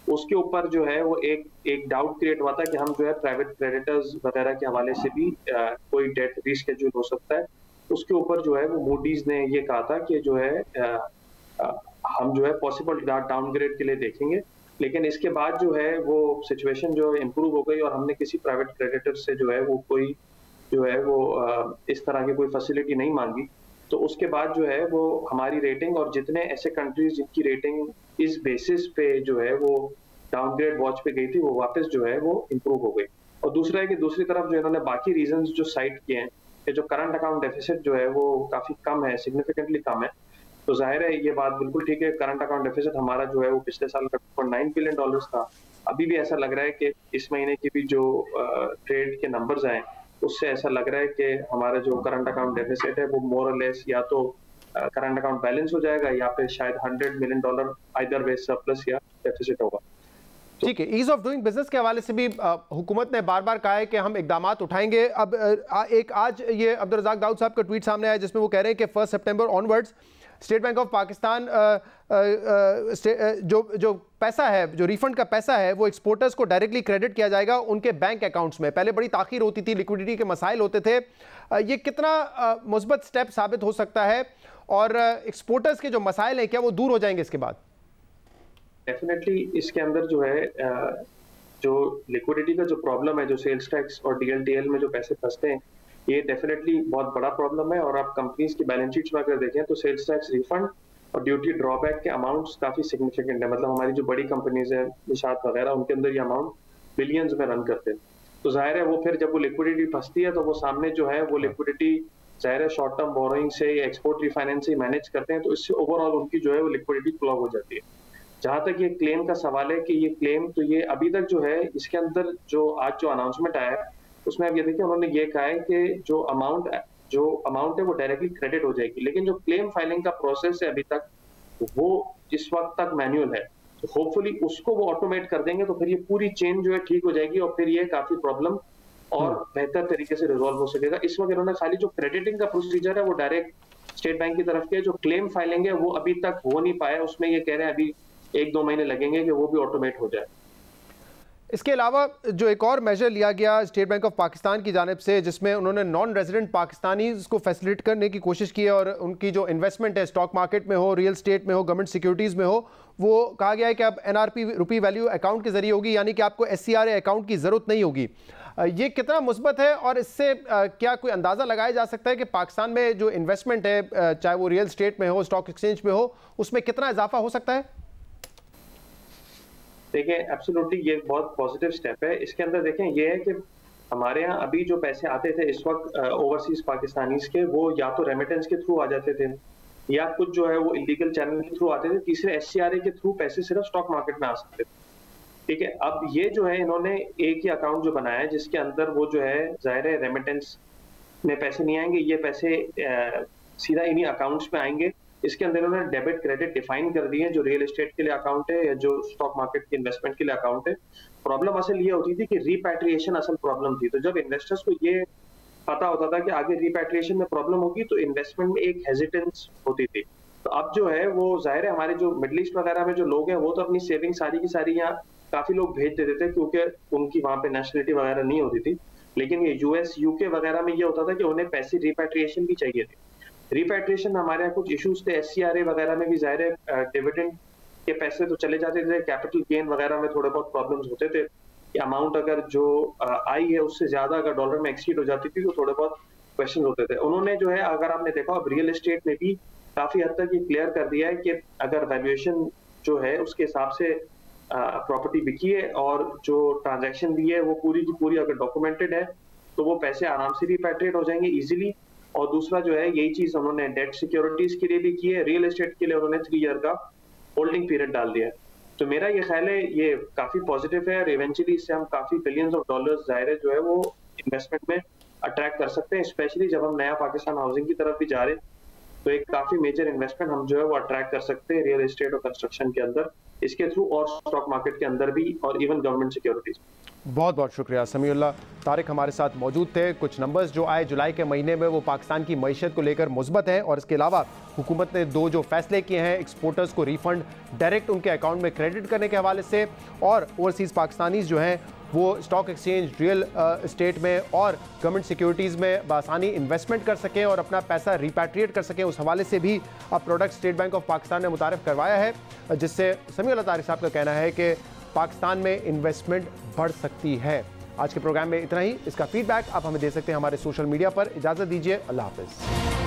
उसके ऊपर जो है वो एक डाउट क्रिएट हुआ था कि हम जो है प्राइवेट क्रेडिटर्स वगैरह के हवाले से भी कोई डेट रीस्केड्यूल हो सकता है। उसके ऊपर जो है वो मूडीज ने ये कहा था कि जो है हम जो है पॉसिबल डाउनग्रेड के लिए देखेंगे, लेकिन इसके बाद जो है वो सिचुएशन जो इम्प्रूव हो गई और हमने किसी प्राइवेट क्रेडिटर से जो है वो कोई जो है वो इस तरह की कोई फैसिलिटी नहीं मांगी। तो उसके बाद जो है वो हमारी रेटिंग और जितने ऐसे कंट्रीज जिनकी रेटिंग इस बेसिस पे जो है वो डाउनग्रेड वॉच पे गई थी, वो वापस जो है वो इम्प्रूव हो गई। और दूसरा है कि दूसरी तरफ जो इन्होंने बाकी रीजंस जो साइट किए हैं कि जो करंट अकाउंट डेफिसिट जो है वो काफी कम है, सिग्निफिकेंटली कम है, तो जाहिर है ये बात बिल्कुल ठीक है। करंट अकाउंट डेफिसिट हमारा जो है वो पिछले साल का $2.9 बिलियन था। अभी भी ऐसा लग रहा है कि इस महीने की भी जो ट्रेड के नंबर्स आए उससे ऐसा लग रहा है कि हमारा जो करंट अकाउंट डेफिसिट है वो मोर और लेस या तो करंट अकाउंट बैलेंस हो जाएगा या फिर शायद $100 मिलियन आइदर वे सरप्लस या डेफिसिट होगा। ठीक है, ईज ऑफ डूइंग बिजनेस के हवाले से भी हुकूमत ने बार बार कहा है कि हम इकदाम उठाएंगे। अब एक आज ये अब्दुल रज़ाक दाऊद साहब का ट्वीट सामने आया जिसमें वो कह रहे हैं कि 1 सितंबर onwards state bank of Pakistan जो पैसा है, जो रिफंड का पैसा है, वो एक्सपोर्टर्स को डायरेक्टली क्रेडिट किया जाएगा उनके बैंक अकाउंट्स में। पहले बड़ी ताखीर होती थी, लिक्विडिटी के मसाइल होते थे। ये कितना मुस्बत स्टेप साबित हो सकता है और एक्सपोर्टर्स के जो मसाइल हैं क्या वो दूर हो जाएंगे इसके बाद? डेफिनेटली इसके अंदर जो है जो लिक्विडिटी का जो प्रॉब्लम है, जो सेल्स टैक्स और DLTL में जो पैसे फंसते हैं, ये डेफिनेटली बहुत बड़ा प्रॉब्लम है। और आप कंपनीज की बैलेंस शीट्स में अगर देखें तो सेल्स टैक्स रिफंड और ड्यूटी ड्रॉबैक के अमाउंट्स काफी सिग्निफिकेंट है। मतलब हमारी जो बड़ी कंपनीज है, निशात वगैरह, उनके अंदर ये अमाउंट बिलियंस में रन करते हैं। तो जाहिर है वो फिर जब वो लिक्विडिटी फंसती है तो वो सामने जो है वो लिक्विडिटी जाहिर है शॉर्ट टर्म बोरोइंग से या एक्सपोर्ट रिफाइनेंस से मैनेज करते हैं, तो इससे ओवरऑल उनकी जो है वो लिक्विडिटी क्लॉग हो जाती है। जहां तक ये क्लेम का सवाल है कि ये क्लेम तो ये अभी तक जो है इसके अंदर जो आज जो अनाउंसमेंट आया है उसमें आप ये देखिए उन्होंने ये कहा है कि जो अमाउंट है वो डायरेक्टली क्रेडिट हो जाएगी, लेकिन जो क्लेम फाइलिंग का प्रोसेस है अभी तक वो इस वक्त तक मैनुअल है। तो होपफुली उसको वो ऑटोमेट कर देंगे तो फिर ये पूरी चेन जो है ठीक हो जाएगी और फिर ये काफी प्रॉब्लम और बेहतर तरीके से रिजॉल्व हो सकेगा। इस वक्त इन्होंने खाली जो क्रेडिटिंग का प्रोसीजर है वो डायरेक्ट स्टेट बैंक की तरफ के, जो क्लेम फाइलिंग है वो अभी तक हो नहीं पाया, उसमें ये कह रहे हैं अभी 1-2 महीने लगेंगे कि वो भी ऑटोमेट हो जाए। इसके अलावा जो एक और मेजर लिया गया स्टेट बैंक ऑफ पाकिस्तान की जानिब से, जिसमें उन्होंने नॉन रेजिडेंट पाकिस्तानीज को फैसिलिटेट करने की कोशिश की है और उनकी जो इन्वेस्टमेंट है स्टॉक मार्केट में हो, रियल स्टेट में हो, गवर्नमेंट सिक्योरिटीज़ में हो, वो कहा गया है कि अब NRP रुपी वैल्यू अकाउंट के जरिए होगी, यानी कि आपको SCRA अकाउंट की ज़रूरत नहीं होगी। ये कितना मुस्बत है और इससे क्या कोई अंदाज़ा लगाया जा सकता है कि पाकिस्तान में जो इन्वेस्टमेंट है, चाहे वो रियल स्टेट में हो, स्टॉक एक्सचेंज में हो, उसमें कितना इजाफा हो सकता है? देखिए, एब्सोल्युटली ये बहुत पॉजिटिव स्टेप है। इसके अंदर देखें ये है कि हमारे यहाँ अभी जो पैसे आते थे इस वक्त ओवरसीज पाकिस्तानीज के, वो या तो रेमिटेंस के थ्रू आ जाते थे या कुछ जो है वो इलीगल चैनल के थ्रू आते थे, तीसरे SCRA के थ्रू पैसे सिर्फ स्टॉक मार्केट में आ सकते थे। ठीक है, अब ये जो है इन्होंने एक ही अकाउंट जो बनाया है जिसके अंदर वो जो है जाहिर है रेमिटेंस में पैसे नहीं आएंगे, ये पैसे सीधा इन्हीं अकाउंट्स में आएंगे। इसके अंदर उन्होंने डेबिट क्रेडिट डिफाइन कर दिए, जो रियल एस्टेट के लिए अकाउंट है या जो स्टॉक मार्केट की इन्वेस्टमेंट के लिए अकाउंट है। प्रॉब्लम असल ये होती थी कि रिपैट्रिएशन असल प्रॉब्लम थी, तो जब इन्वेस्टर्स को ये पता होता था कि आगे रिपैट्रिएशन में प्रॉब्लम होगी तो इन्वेस्टमेंट में एक हेजिटेंस होती थी। तो अब जो है वो जाहिर है हमारे जो मिडिल ईस्ट वगैरह में जो लोग हैं वो तो अपनी सेविंग सारी की सारी यहाँ काफी लोग भेज देते थे क्योंकि उनकी वहां पे नेशनलिटी वगैरह नहीं होती थी, लेकिन ये US UK वगैरह में ये होता था कि उन्हें पैसे रिपैट्रिएशन भी चाहिए थे। रिपैट्रिएशन में हमारे यहाँ कुछ इश्यूज थे, SCRA वगैरह में भी जाहिर है डिविडेंड के पैसे तो चले जाते थे, कैपिटल गेन वगैरह में थोड़े बहुत प्रॉब्लम्स होते थे। कि अमाउंट अगर जो आई है उससे ज़्यादा अगर डॉलर में एक्सीड हो जाती थी तो थोड़े बहुत क्वेश्चन होते थे। उन्होंने जो है, अगर आपने देखा अब रियल एस्टेट में भी काफ़ी हद तक ये क्लियर कर दिया है कि अगर वैल्यूएशन जो है उसके हिसाब से प्रॉपर्टी बिकी है और जो ट्रांजैक्शन भी है वो पूरी की पूरी अगर डॉक्यूमेंटेड है तो वो पैसे आराम से रिपैट्रिएट हो जाएंगे इजीली। और दूसरा जो है, यही चीज उन्होंने डेट सिक्योरिटीज के लिए भी की है, रियल एस्टेट के लिए उन्होंने 3 ईयर का होल्डिंग पीरियड डाल दिया है। तो मेरा ये ख्याल है ये काफी पॉजिटिव है और इवेंचुअली इससे हम काफी बिलियंस ऑफ डॉलर्स जाहिर है जो है वो इन्वेस्टमेंट में अट्रैक्ट कर सकते हैं, स्पेशली जब हम नया पाकिस्तान हाउसिंग की तरफ भी जा रहे हैं तो एक काफी मेजर इन्वेस्टमेंट हम जो है वो अट्रैक्ट कर सकते हैं रियल एस्टेट और कंस्ट्रक्शन के अंदर, इसके थ्रू और स्टॉक मार्केट के अंदर भी और इवन गवर्नमेंट सिक्योरिटीज। बहुत बहुत शुक्रिया समीउल्लाह। तारिक हमारे साथ मौजूद थे। कुछ नंबर्स जो आए जुलाई के महीने में वो पाकिस्तान की मईशत को लेकर मुस्बत हैं और इसके अलावा हुकूमत ने 2 जो फैसले किए हैं एक्सपोर्टर्स को रिफंड डायरेक्ट उनके अकाउंट में क्रेडिट करने के हवाले से, और ओवरसीज़ पाकिस्तानीज़ जो हैं वो स्टॉक एक्सचेंज, रियल एस्टेट में और गवर्नमेंट सिक्योरिटीज़ में बासानी इन्वेस्टमेंट कर सकें और अपना पैसा रिपैट्रिएट कर सकें, उस हवाले से भी अब product state bank of Pakistan ने मुतारिफ करवाया है, जिससे समीउल्लाह तारिक साहब का कहना है कि पाकिस्तान में इन्वेस्टमेंट बढ़ सकती है। आज के प्रोग्राम में इतना ही। इसका फीडबैक आप हमें दे सकते हैं हमारे सोशल मीडिया पर। इजाज़त दीजिए, अल्लाह हाफ़िज़।